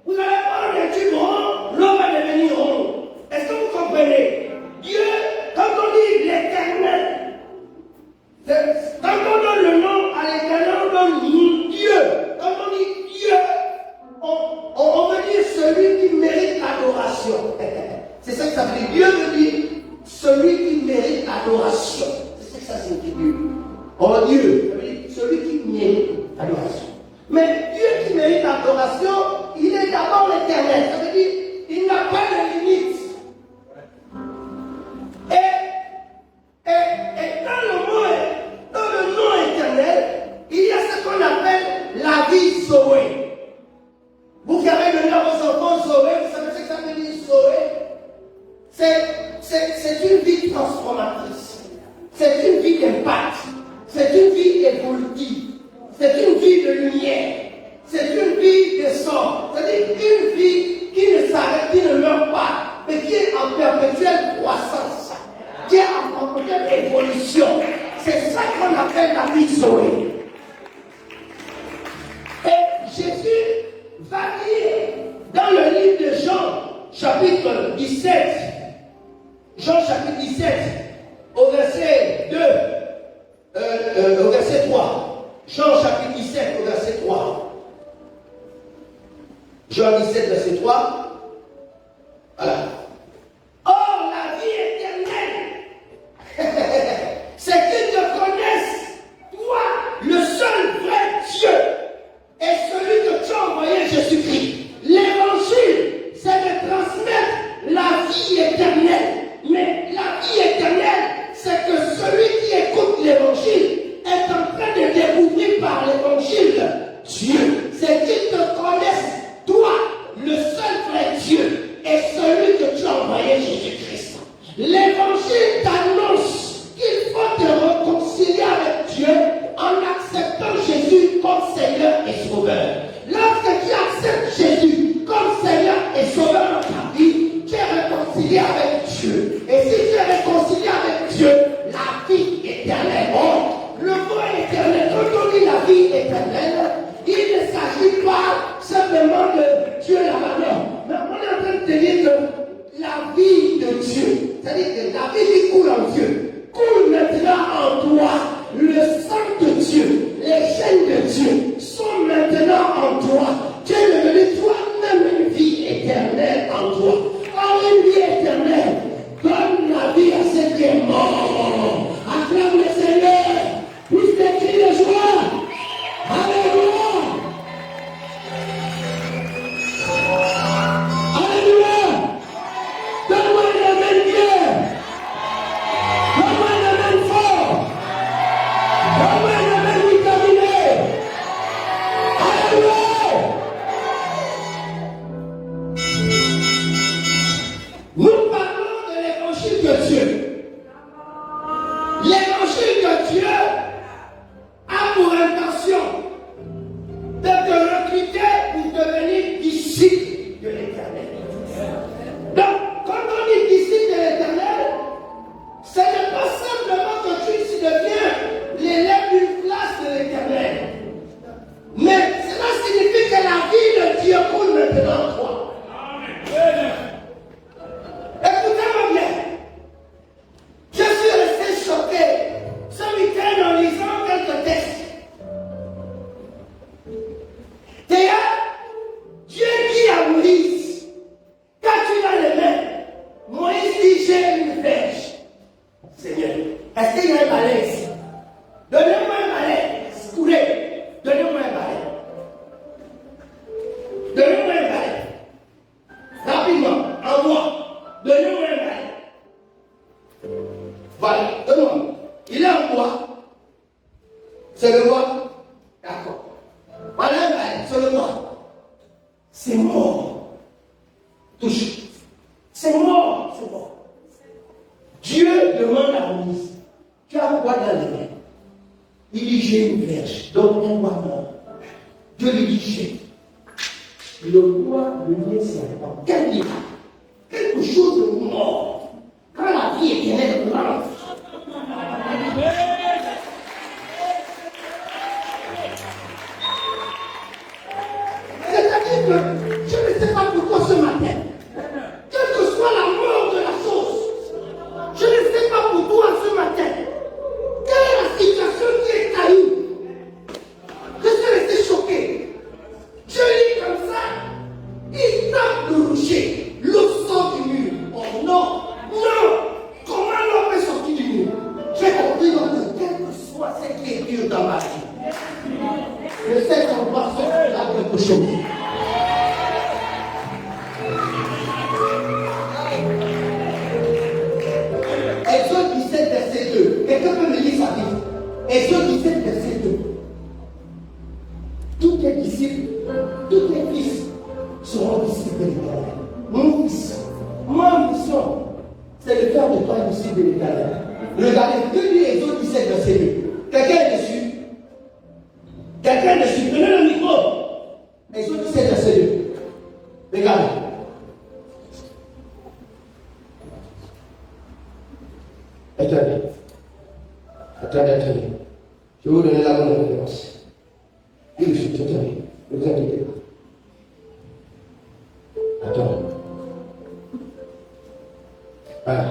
Vous allez prendre un tube rond, l'eau va devenir rond. Est-ce que vous comprenez? Dieu, quand on dit l'Éternel, quand on donne le nom à l'Éternel, on donne Dieu. Quand on dit Dieu, on veut dire celui qui mérite l'adoration. C'est ça que ça veut dire. Dieu veut dire celui qui mérite l'adoration. C'est ça que ça signifie Dieu. Oh Dieu, ça veut dire celui qui mérite l'adoration. Mais Dieu qui mérite l'adoration, il est d'abord l'Éternel. Ça veut dire il n'a pas de limite. Et dans le nom éternel, il y a ce qu'on appelle la vie Zoé. Vous qui avez donné à vos enfants Zoé, vous savez ce que ça veut dire Zoé? C'est une vie transformatrice. C'est une vie d'impact. C'est une vie évolutive. C'est une vie de lumière. C'est une vie de sang. C'est-à-dire une vie qui Jésus va dire dans le livre de Jean, chapitre 17, Jean chapitre 17, au verset 2, au verset 3. Jean chapitre 17, au verset 3. Jean 17, verset 3. Voilà. Or, la vie éternelle, c'est qu'ils te connaissent, toi, le seul vrai Dieu, et celui que tu as envoyé, Jésus-Christ. L'évangile, c'est de transmettre la vie éternelle. Mais la vie éternelle, c'est que celui qui écoute l'évangile est en train de découvrir par l'évangile Dieu. C'est qu'ils te connaissent, toi, le seul vrai Dieu, et celui que tu as envoyé, Jésus-Christ. L'évangile t'annonce qu'il faut te réconcilier avec Dieu en acceptant Jésus comme Seigneur et Sauveur. Lorsque tu acceptes Jésus comme Seigneur et Sauveur dans ta vie, tu es réconcilié avec Dieu. Et si tu es réconcilié avec Dieu, la vie éternelle. Oh, le mot éternel, quand on dit la vie éternelle, il ne s'agit pas simplement de Dieu là-bas, non. Mais on est en train de te dire que la vie de Dieu, c'est-à-dire que la vie qui coule en Dieu, coule maintenant en toi. Le sang de Dieu, les chaînes de Dieu sont maintenant en toi. Tu es devenu toi-même une vie éternelle en toi. Or, une vie éternelle donne la vie à ceux qui est mort. Acclame le Seigneur, pousse des cris de joie. Alléluia. Alléluia. Donne-moi une amen bien. Donne-moi une amen fort. Donne-moi une amen vitaminé. Alléluia. Nous parlons de l'évangile de Dieu. L'évangile de Dieu a pour intention de te recruter pour devenir disciple de l'Éternel. Donc, quand on dit disciple de l'Éternel, ce n'est pas simplement que tu deviens l'élève d'une classe de l'Éternel. Mais cela signifie que la vie de Dieu coule maintenant en toi. Écoutez-moi bien. Je suis resté choqué ce week-end en lisant quelques textes. D'ailleurs, Dieu dit à Moïse, quand tu as les mains, Moïse dit, j'ai une flèche. Seigneur, est-ce qu'il y a un balai ici? Donnez-moi un balai. Coulez. Donnez-moi un balai. Donnez-moi un balai. Rapidement, en moi. Donnez-moi un balai. Voilà, donne-moi. Il est en bois. C'est le bois. D'accord. Voilà un balai, c'est le bois. C'est mort. Touche. C'est mort, c'est mort. Dieu demande à Moïse, tu as quoi dans les mains? Il dit, j'ai une verge, donc un bois mort. Dieu lui dit, j'ai. Le bois devient serpent. Quel livre? Quelque chose de mort. Quand la vie éternelle lance. C'est-à-dire que je ne sais pas pourquoi ce matin, quelle que soit la mort de la chose, je ne sais pas pour toi ce matin, quelle est la situation qui est caillou. Je suis resté choqué. Dieu lit comme ça, il tape le rocher, l'eau sort du mur. Oh non, non, comment l'eau peut sortir du mur? J'ai compris que quel que soit ce qui est dur dans ma vie, je sais qu'on doit sortir à quelque chose. Exode 17, verset 2. Quelqu'un peut me lire sa Bible. Exode 17, verset 2. Tous tes disciples, tous tes fils seront disciples de l'Éternel. Mon fils, ma mission, c'est de faire de toi un disciple de l'Éternel. Regardez, que dit Exode 17, verset 2. Quelqu'un est dessus? Quelqu'un est dessus? Prenez le micro. Exode 17, verset 2. Regardez. Attendez. Je vais vous donner la bonne référence. Il suffit, attendez. Ne vous inquiétez pas. Attends. Voilà.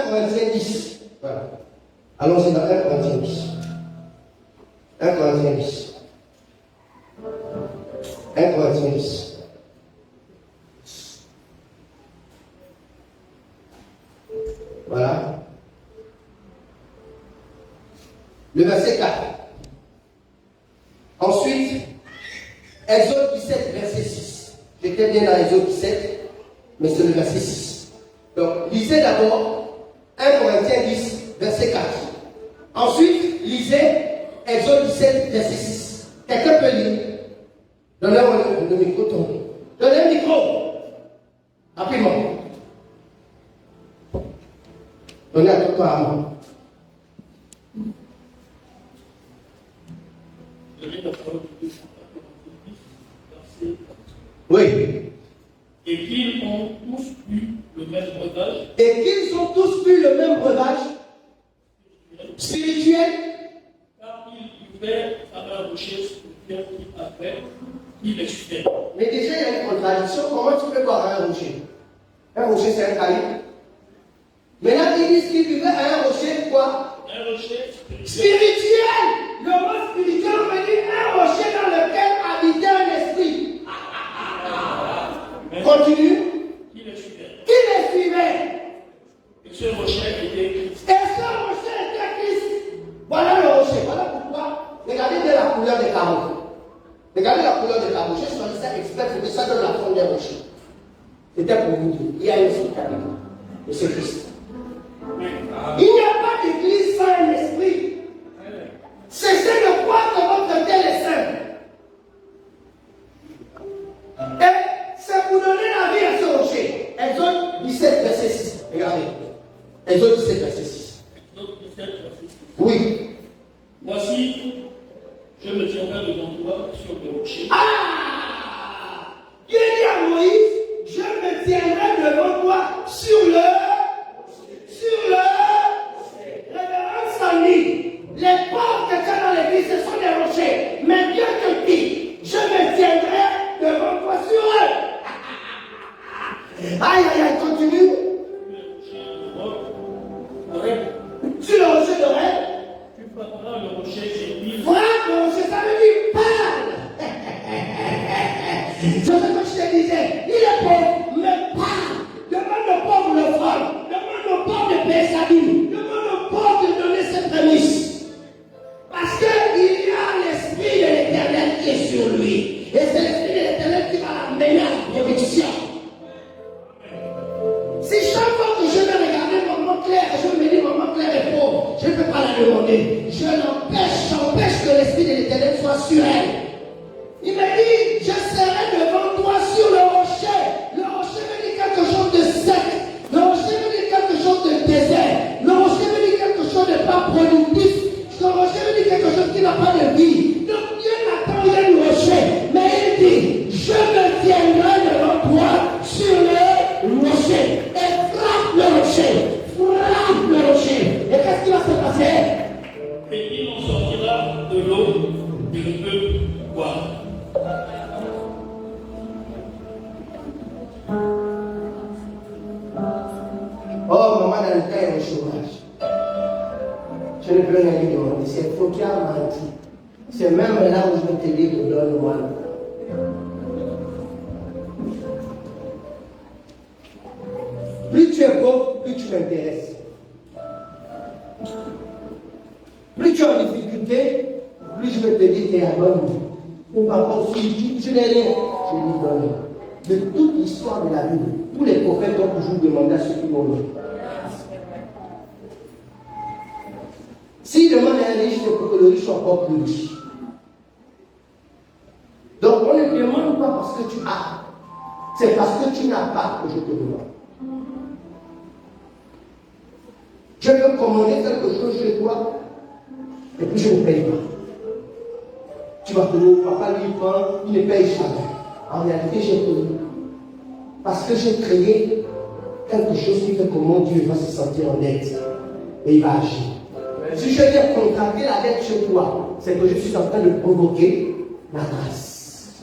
Corinthiens 10. Voilà. Allons-y dans 1 Corinthiens 10. 1 Corinthiens 10. 1 Corinthiens 10. Voilà. Le verset 4. Ensuite, Exode 17, verset 6. J'étais bien dans Exode 17, mais c'est le verset 6. Donc, lisez d'abord 1 Corinthiens 10, verset 4. Ensuite, lisez Exode 17, verset 6. Quelqu'un peut lire? Donnez-moi le micro. Donnez le micro. Rapidement. Donnez à toi à moi. Oui. Et qu'ils ont tous eu le même breuvage. Et qu'ils ont tous eu le même breuvage spirituel. Car ils buvaient à un rocher spirituel qui avait, qui les suivait. Mais déjà, il y a une contradiction. Comment tu peux boire à un rocher? Un rocher, c'est un caillou. Maintenant, ils disent qu'ils buvaient à un rocher quoi? Un rocher Spirituel. Le mot spirituel veut dire un rocher dans lequel habitait un esprit. Continue. qui les suivait. Qui les suivait? Et ce rocher était Christ. Et ce rocher était Christ. Voilà le rocher. Voilà pourquoi. Regardez bien la couleur des carreaux. Regardez la couleur des carreaux. J'ai choisi ça exprès pour que ça donne la forme des rochers. C'était pour vous dire. Il y a un esprit avec nous. Et c'est Christ. Il n'y a pas d'église sans un esprit. Cessez de croire que votre tel est saint. Et c'est pour donner la vie à ce rocher. Exode 17, verset 6. Regardez. Exode 17, verset 6. Exode 17, verset 6. Oui. Voici, je me tiendrai devant toi sur le rocher. Ah! Dieu dit à Moïse, je me tiendrai devant toi sur le révérend Sandy. Les portes que tu as dans l'église, ce sont des rochers. Mais Dieu te dit, je me tiendrai devant toi sur eux. Aïe, aïe, aïe, continue. Sur le rocher de rêve. Tu frapperas le rocher et lui. Frappe le rocher, ça veut dire parle. C'est ce que je te disais. Il est pauvre, mais parle. Demande au pauvre le frappe. Demande au pauvre de payer sa vie. Demande au pauvre de donner ses prémices. Parce qu'il y a l'esprit de l'Éternel qui est sur lui. Et c'est l'esprit de l'Éternel qui va l'amener à la répétition. Si chaque fois que je vais regarder maman Claire, je me dis maman Claire est pauvre, je ne peux pas la demander. J'empêche que l'esprit de l'Éternel soit sur elle. Il me dit, je serai devant toi sur le rocher. Le rocher me dit quelque chose de sec. Le rocher me dit quelque chose de désert. Le rocher me dit quelque chose de pas productif. Le rocher me dit quelque chose qui n'a pas de vie. Donc Dieu n'attend rien du rocher. Mais il dit, je me tiendrai devant toi sur le rocher. Et frappe le rocher. Frappe le rocher. Et qu'est-ce qui va se passer? Et il en sortira de l'eau et le peuple boire. Oh, maman Anita est au chômage. Je ne peux rien lui demander. C'est faux, tu as menti. C'est même là où je vais te dire que donne-moi. Plus tu es pauvre, plus tu m'intéresses. Plus tu es en difficulté, plus je vais te dire t'es à bonne. Ou par contre, si tu n'es rien, je lui donne. De toute l'histoire de la Bible, tous les prophètes ont toujours demandé à ceux qui vont vivre. S'il demande à un riche, c'est pour que le riche soit encore plus riche. Donc on ne demande pas parce que tu as, c'est parce que tu n'as pas que je te demande. Je veux commander quelque chose chez toi. et puis je ne paye pas. Tu vas trouver, papa lui prend, il ne paye jamais. En réalité, j'ai payé. Parce que j'ai créé quelque chose qui fait que mon Dieu va se sentir en dette. Et il va agir. Si je viens contracter la dette chez toi, c'est que je suis en train de provoquer la grâce.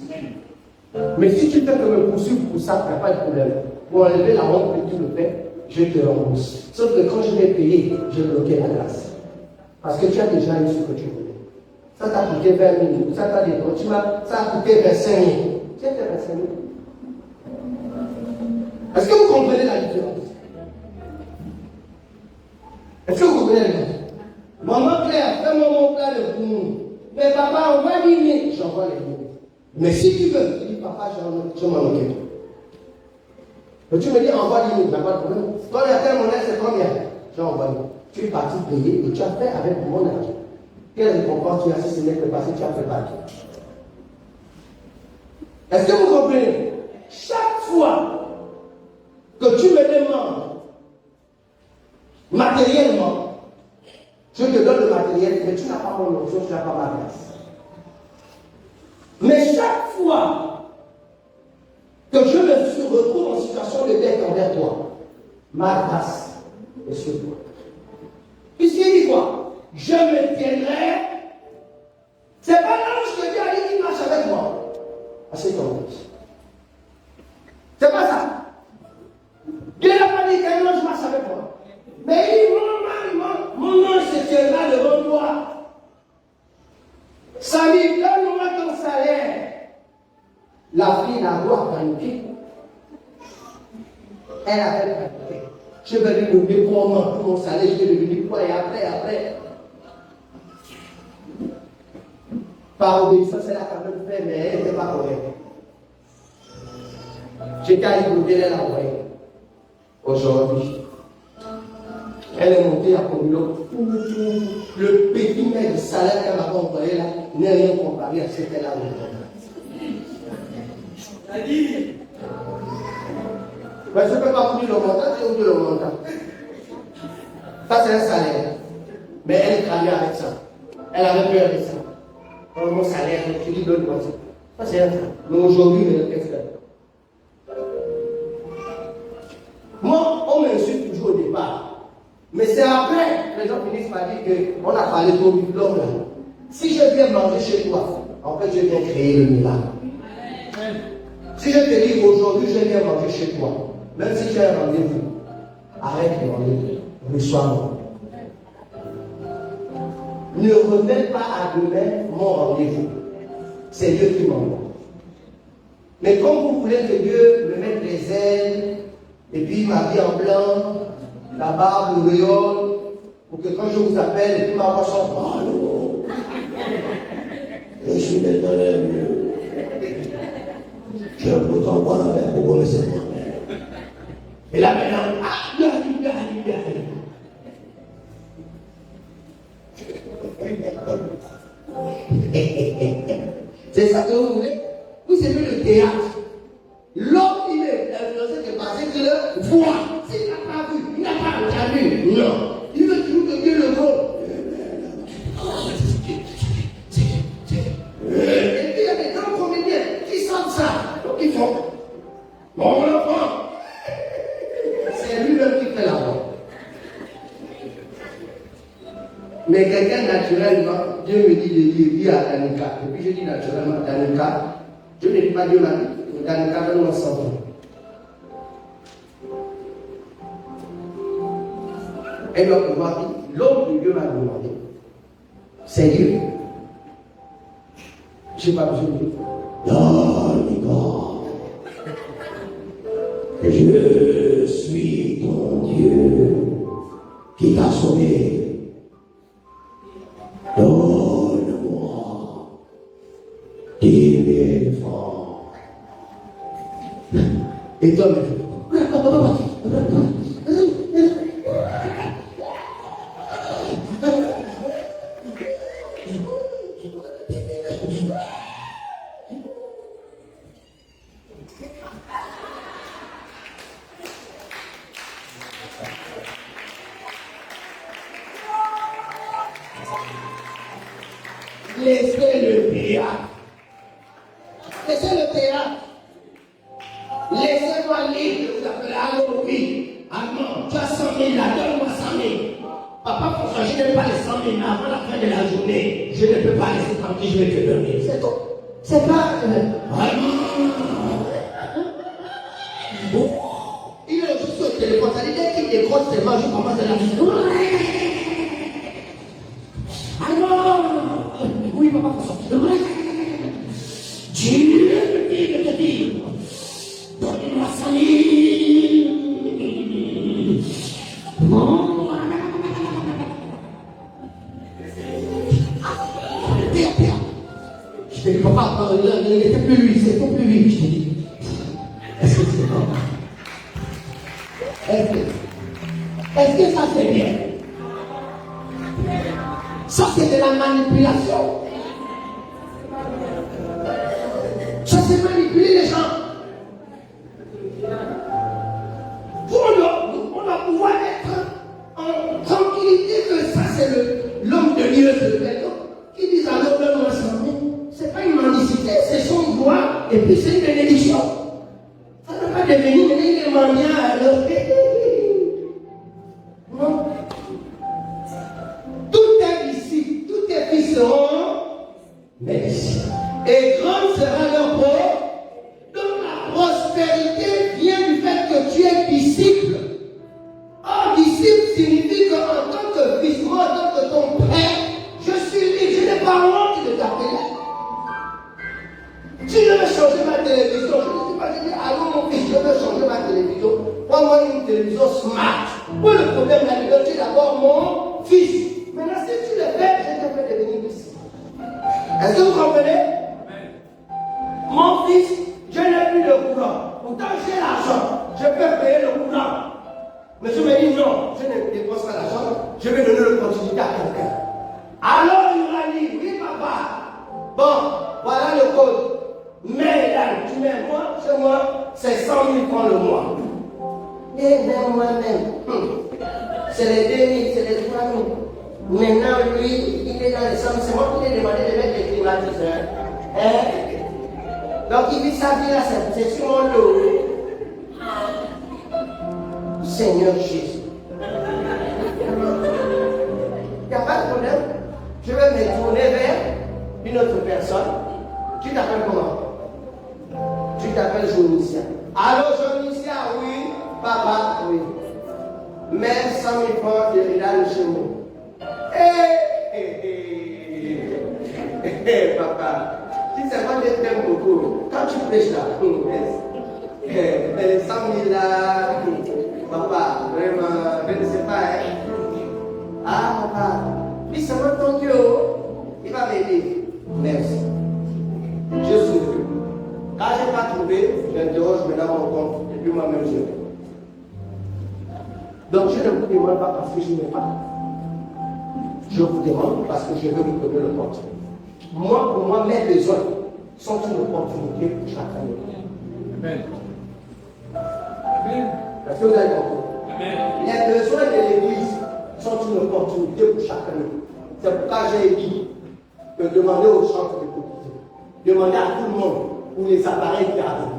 Mais si tu fais que me poursuivre pour ça, il n'y a pas de problème. Pour enlever la honte que tu me fais, je te rembourse. Sauf que quand je vais payer, j'ai bloqué la grâce. Parce que tu as déjà eu ce que tu voulais. Ça t'a coûté 20 000, ça t'a dit, ça a coûté 25 000. Tu as fait 25 000. Est-ce que vous comprenez la différence? Est-ce que vous comprenez la différence? Maman Claire, fais-moi mon plat de boum. Mais papa, on va dîner. J'envoie les bouts. Mais si tu veux, je dis papa, je m'en occupe. Mais tu me dis envoie dîner, il n'y a pas de problème. Toi, la terre monnaie, c'est combien? J'ai envoyé. Tu es parti payer et tu as fait avec mon argent. Quelle récompense tu as si ce n'est que parce que tu as fait partie? Est-ce que vous comprenez? Chaque fois que tu me demandes matériellement, je te donne le matériel, mais tu n'as pas mon option, tu n'as pas ma grâce. Mais chaque fois que je me retrouve en situation de dette envers toi, ma grâce est sur toi. Puisqu'il dit quoi? Je me tiendrai. C'est pas l'ange que Dieu a dit qui marche avec moi. Assez ton c'est pas ça. Dieu n'a pas dit qu'un ange marche avec moi. Mais il dit mon ange se tiendra devant toi. Samy, donne-moi ton salaire. La fille n'a pas paniqué. Elle avait paniqué. Je vais lui donner pour mon salaire, je vais lui donner quoi et après. Par obéissance, elle a quand même fait, mais elle n'était pas correcte. J'étais allé vous dire, elle a envoyé. Aujourd'hui, elle est montée à Comilo. Le petit mec de salaire qu'elle m'a envoyé là n'est rien comparé à ce qu'elle a envoyé. Mais je ne peux pas vous dire le montant, je vais vous dire le montant. Ça, c'est un salaire. Mais elle travaillait avec ça. Elle avait peur de ça. Mon salaire, tu dis donne-moi ça. Ça, c'est un salaire. Mais aujourd'hui, qu'est-ce que moi, on m'insulte toujours au départ. Mais c'est après que les gens finissent par dire qu'on a parlé trop vite l'homme là. Si je viens manger chez toi, en fait, je viens créer le miracle. Si je te dis aujourd'hui, je viens manger chez toi, même si tu as un rendez-vous, arrête de manger, reçois-moi. Ne remets pas à demain mon rendez-vous. C'est Dieu qui m'envoie. Mais comme vous voulez que Dieu me mette les ailes, et puis ma vie en blanc, la barbe, le rayonne, pour que quand je vous appelle, et puis ma voix chante, allô, je suis désolé, je vous envoie la verre pour le Seigneur. Et là maintenant, c'est ça que vous voulez? Vous savez le théâtre. L'homme, il est influencé de passer que le voix. S'il n'a pas vu, il n'a pas entendu. Non. Il veut toujours que Dieu le rôle. Et puis il y a des grands comédiens qui sentent ça. Donc ils font. Bon, enfant. C'est lui-même qui fait la voix. Mais quelqu'un naturellement, Dieu me dit de à Danica. Et puis je dis naturellement, Danica, je ne dis pas Dieu m'a dit. Danica, donne-moi 100 ans. Elle doit pouvoir dire, l'homme de Dieu m'a demandé. C'est Dieu. Je n'ai pas besoin de dire. Non, je suis ton Dieu qui t'a sauvé. Donne-moi tes éléphants. Et toi, Laissez le théâtre. Laissez le théâtre. Laissez-moi libre. Vous appelez, allô, oui. Allemand, tu as 100 000 là, donne-moi 100 000. Papa François, je n'ai pas les 100 000, mais avant la fin de la journée, je ne peux pas laisser tranquille, je vais te donner. C'est tout. C'est pas. Il est juste au téléphone, ça dit dès qu'il décroche ses mains, je commence à la musique. Alors, oui, papa François. Dieu me dit de te dire, donnez-moi 100 000. Pierre. Je te dis, papa, c'était plus lui, je te dis. Est-ce que c'est normal? Est-ce que ça c'est bien? Ça c'est de la manipulation. Ça c'est manipuler les gens. On doit pouvoir être en tranquillité que ça c'est l'homme de Dieu, c'est le père. Qui dit à l'homme de l'ensemble, c'est pas une mendicité, c'est son droit et puis c'est une bénédiction. Ça ne peut pas devenir les mendiants alors. Non. Tout est ici, tous tes fils seront mais ici. Et grande sera leur peau. Donc la prospérité vient du fait que tu es disciple. Or, disciple signifie qu'en tant que fils, moi, en tant que ton père, je suis libre, je n'ai pas honte de t'appeler. Si je veux changer ma télévision, je ne sais pas dire, allô mon fils, je veux changer ma télévision. Prends-moi une télévision smart. Où est le problème là-dedans? Tu es d'abord mon fils. Maintenant, si tu le fais, je te fais devenir fils. Est-ce que vous comprenez? Mon fils, je n'ai plus de courant. Pourtant, j'ai l'argent. Je peux payer le courant. Mais je me dis non, je ne dépense pas l'argent. Je vais donner l'opportunité à quelqu'un. Alors il m'a dit, oui papa, bon, voilà le code. Mais là, tu mets moi, chez moi, c'est 100 000 francs le mois. Et même moi-même, c'est les 2 000, c'est les 3 000. Maintenant, lui, il est dans les 100 000, c'est moi qui lui ai demandé de mettre les climatiseurs. Donc il vit sa vie là, c'est sur mon dos. Seigneur Jésus. Il n'y a pas de problème. Je vais me tourner vers une autre personne. Tu t'appelles comment? Tu t'appelles Jonicia. Allô Jonicia, oui. Papa, oui. Mets 100 000 francs de rédal chez nous. Papa, si c'est moi qui t'aime beaucoup, quand tu prêches là, 100 000 là, papa, vraiment, je ne sais pas, hein. Ah, papa, lui, c'est moi ton Dieu, il va m'aider. Merci. Je suis heureux. Quand je n'ai pas trouvé, j'interroge maintenant mon compte, et puis moi-même je vais. Donc je ne vous demande pas parce que je n'ai pas. Je vous demande parce que je veux vous donner le compte. Moi, pour moi, mes besoins sont une opportunité pour chacun de nous. Amen. Amen. Est-ce que vous avez compris? Amen. Les besoins de l'Église sont une opportunité pour chacun de nous. C'est pourquoi j'ai dit de demander aux gens de cotiser. Demander à tout le monde pour les appareils qui arrivent.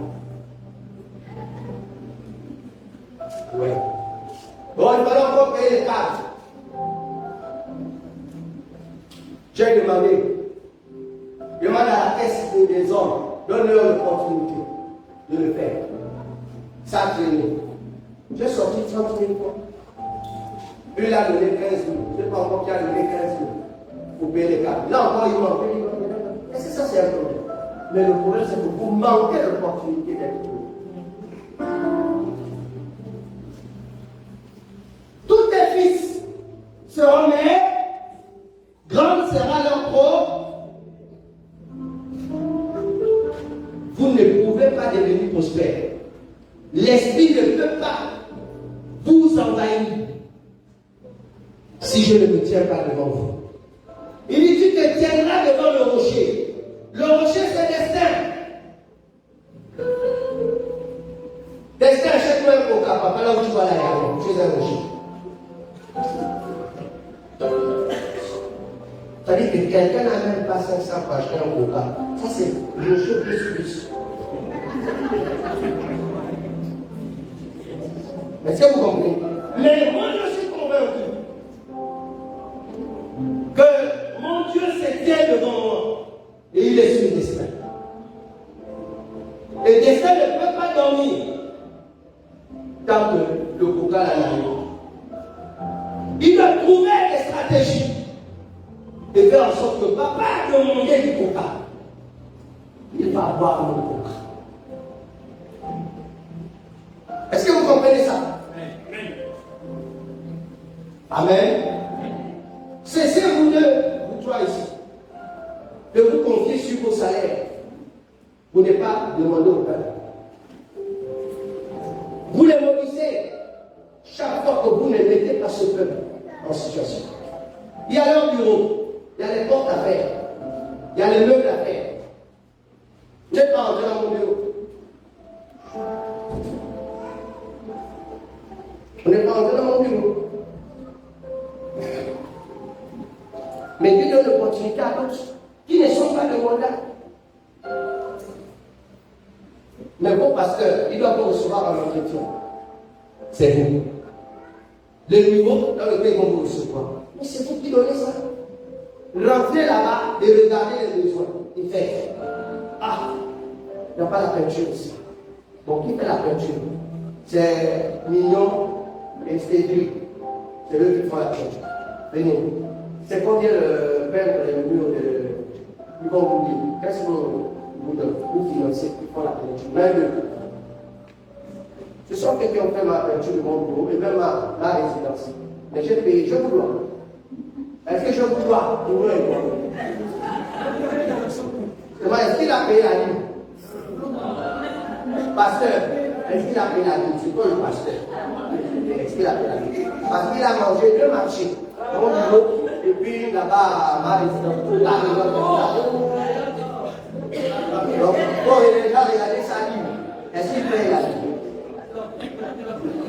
Oui. Bon, il fallait encore payer les cartes. J'ai demandé à la caisse des hommes, donne-leur l'opportunité de le faire. Ça a traîné. J'ai sorti 30 000 francs. Lui, il a donné 15 000. Je ne sais pas encore qui a donné 15 000 pour payer les cartes. Là encore, il manque. Est-ce que ça, c'est un problème? Mais le problème, c'est que vous manquez l'opportunité d'être heureux. Tous tes fils seront nés, grande sera leur peau. Vous ne pouvez pas devenir prospère. L'esprit ne peut pas vous envahir si je ne me tiens pas devant vous. Il dit, tu te tiendras devant le rocher. Le rocher, c'est destin. Destin, achète-moi un coca, papa, là où tu vas là, tu es un rocher. Ça dit que Et quelqu'un n'a même pas 500 pour acheter un coca. Ça, c'est le jeu plus. Est-ce que vous comprenez? Mais moi, je suis convaincu que mon Dieu se tient devant moi et il est sur le destin. Le destin ne peut pas dormir tant que le coca l'a arrivé. Il doit trouver des stratégies et faire en sorte que papa demande du coca. Il va boire le coca. Est-ce que vous comprenez ça? Amen. Cessez-vous vous trois ici, de vous confier sur vos salaires. Vous n'êtes pas demandé au Père. Vous les maudissez chaque fois que vous ne mettez pas ce peuple en situation. Il y a leur bureau, il y a les portes à faire, il y a les meubles à faire. Vous n'êtes pas rentré dans mon bureau. Vous n'êtes pas rentré dans mon bureau. Mais Dieu donne l'opportunité à d'autres qui ne sont pas demandeurs. Mais vos pasteurs, ils doivent vous recevoir en entretien. C'est vous. Le niveau dans lequel ils vont vous recevoir. Mais c'est vous qui donnez ça. Rentrez là-bas et regardez les besoins. Il fait. Ah, il n'y a pas la peinture ici. Bon, qui fait la peinture? C'est Mignon et Stédric. C'est eux qui font la peinture. Venez. C'est combien le peintre les murs de. Ils vont vous dire. Qu'est-ce que vous financez qui font la peinture? Même de. Ce sont ceux qui ont fait ma peinture de mon bureau et même ma résidence. Mais j'ai payé, je vous dois. Est-ce que je vous dois? Vous voulez quoi? Est-ce qu'il a payé la ligne? Pasteur, est-ce qu'il a payé la ligne? C'est quoi le pasteur? Est-ce qu'il a payé la ligne? Parce qu'il a mangé 2 marchés. Mon bureau, et puis là-bas, ma résidence. La résidence. Donc, pour les gens regarder sa ligne, est-ce qu'il paye la ligne?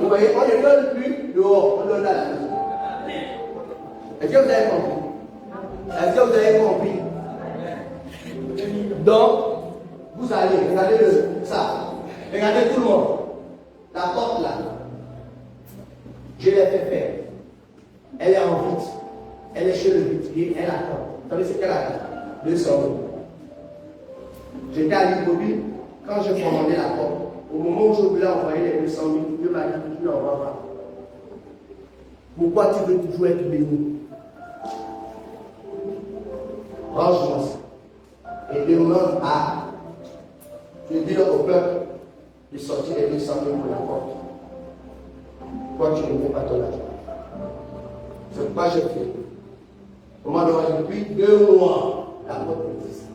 Vous voyez, on ne donne plus dehors, on donne à la maison. Est-ce que vous avez compris? Est-ce que vous avez compris? Donc, vous allez, regardez ça. Regardez tout le monde. La porte là. Je l'ai fait faire. Elle est en vite. Elle est chez le vitrier, elle attend. Vous savez ce qu'elle attend? 200 euros. J'étais à l'Immobile quand je commandais la porte. Au moment où je voulais envoyer les 200 000, Dieu m'a dit que tu n'envoies pas. Pourquoi tu veux toujours être béni? Range-moi ça. Et demande à. Je dis au peuple de sortir les 200 000 pour la porte. Pourquoi tu ne fais pas ton argent? C'est pourquoi je fais. Comment depuis 2 mois, la porte existe.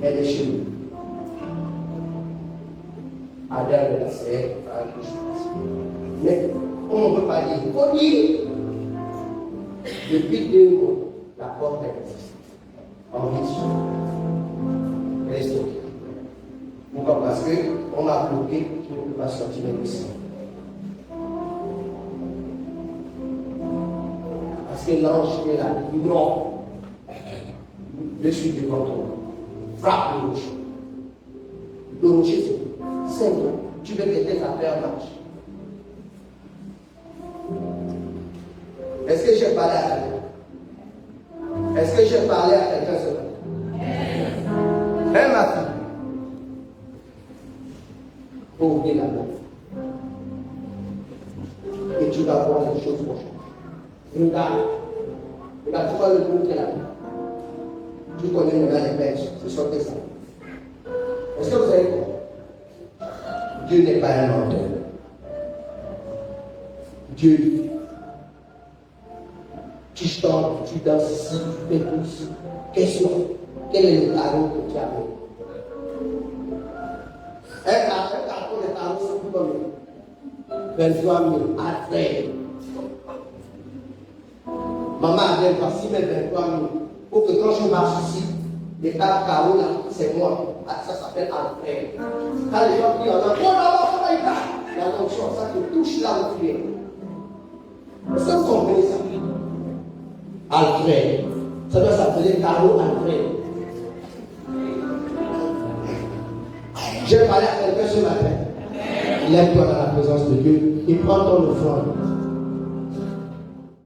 Elle est chez nous. Adèle de la serre, mais on ne peut pas dire. Il faut dire. Depuis 2 mois, la porte existe. En mission. Elle est stockée. Pourquoi? Parce qu'on m'a bloqué, je ne peux pas sortir de l'ici. Parce que l'ange est là, il dit non. Je suis devant toi. Frappe le rocher. Le rocher, c'est simple. Tu veux que tes affaires marchent. Est-ce que j'ai parlé à quelqu'un? Est-ce que j'ai parlé à quelqu'un ce matin? Hein, ma fille? Ouvrir la porte. Et tu vas voir les choses prochaines. Regarde. Regarde, tu vois le monde qui est là. Tu connais maintenant les pêches. Ce sont tes ça. Est-ce que vous savez quoi? Dieu n'est pas un menteur. Dieu, tu chantes, tu danses ici, tu fais tout ici. Question, quel est le tarot que tu as fait? Un carton de tarot, c'est plus combien? 23 000, après. Maman avait voici mes 23 000. Pour que quand je marche ici, les 4 carreaux là, c'est moi. Ça s'appelle Alfred. Quand les gens disent, oh là, il y a l'onction, ça te touche là où tu es. Est-ce que vous comprenez ça? Alfred. Ça doit s'appeler Caro Alfred. J'ai parlé à quelqu'un ce matin. Lève-toi dans la présence de Dieu et prends ton offrande.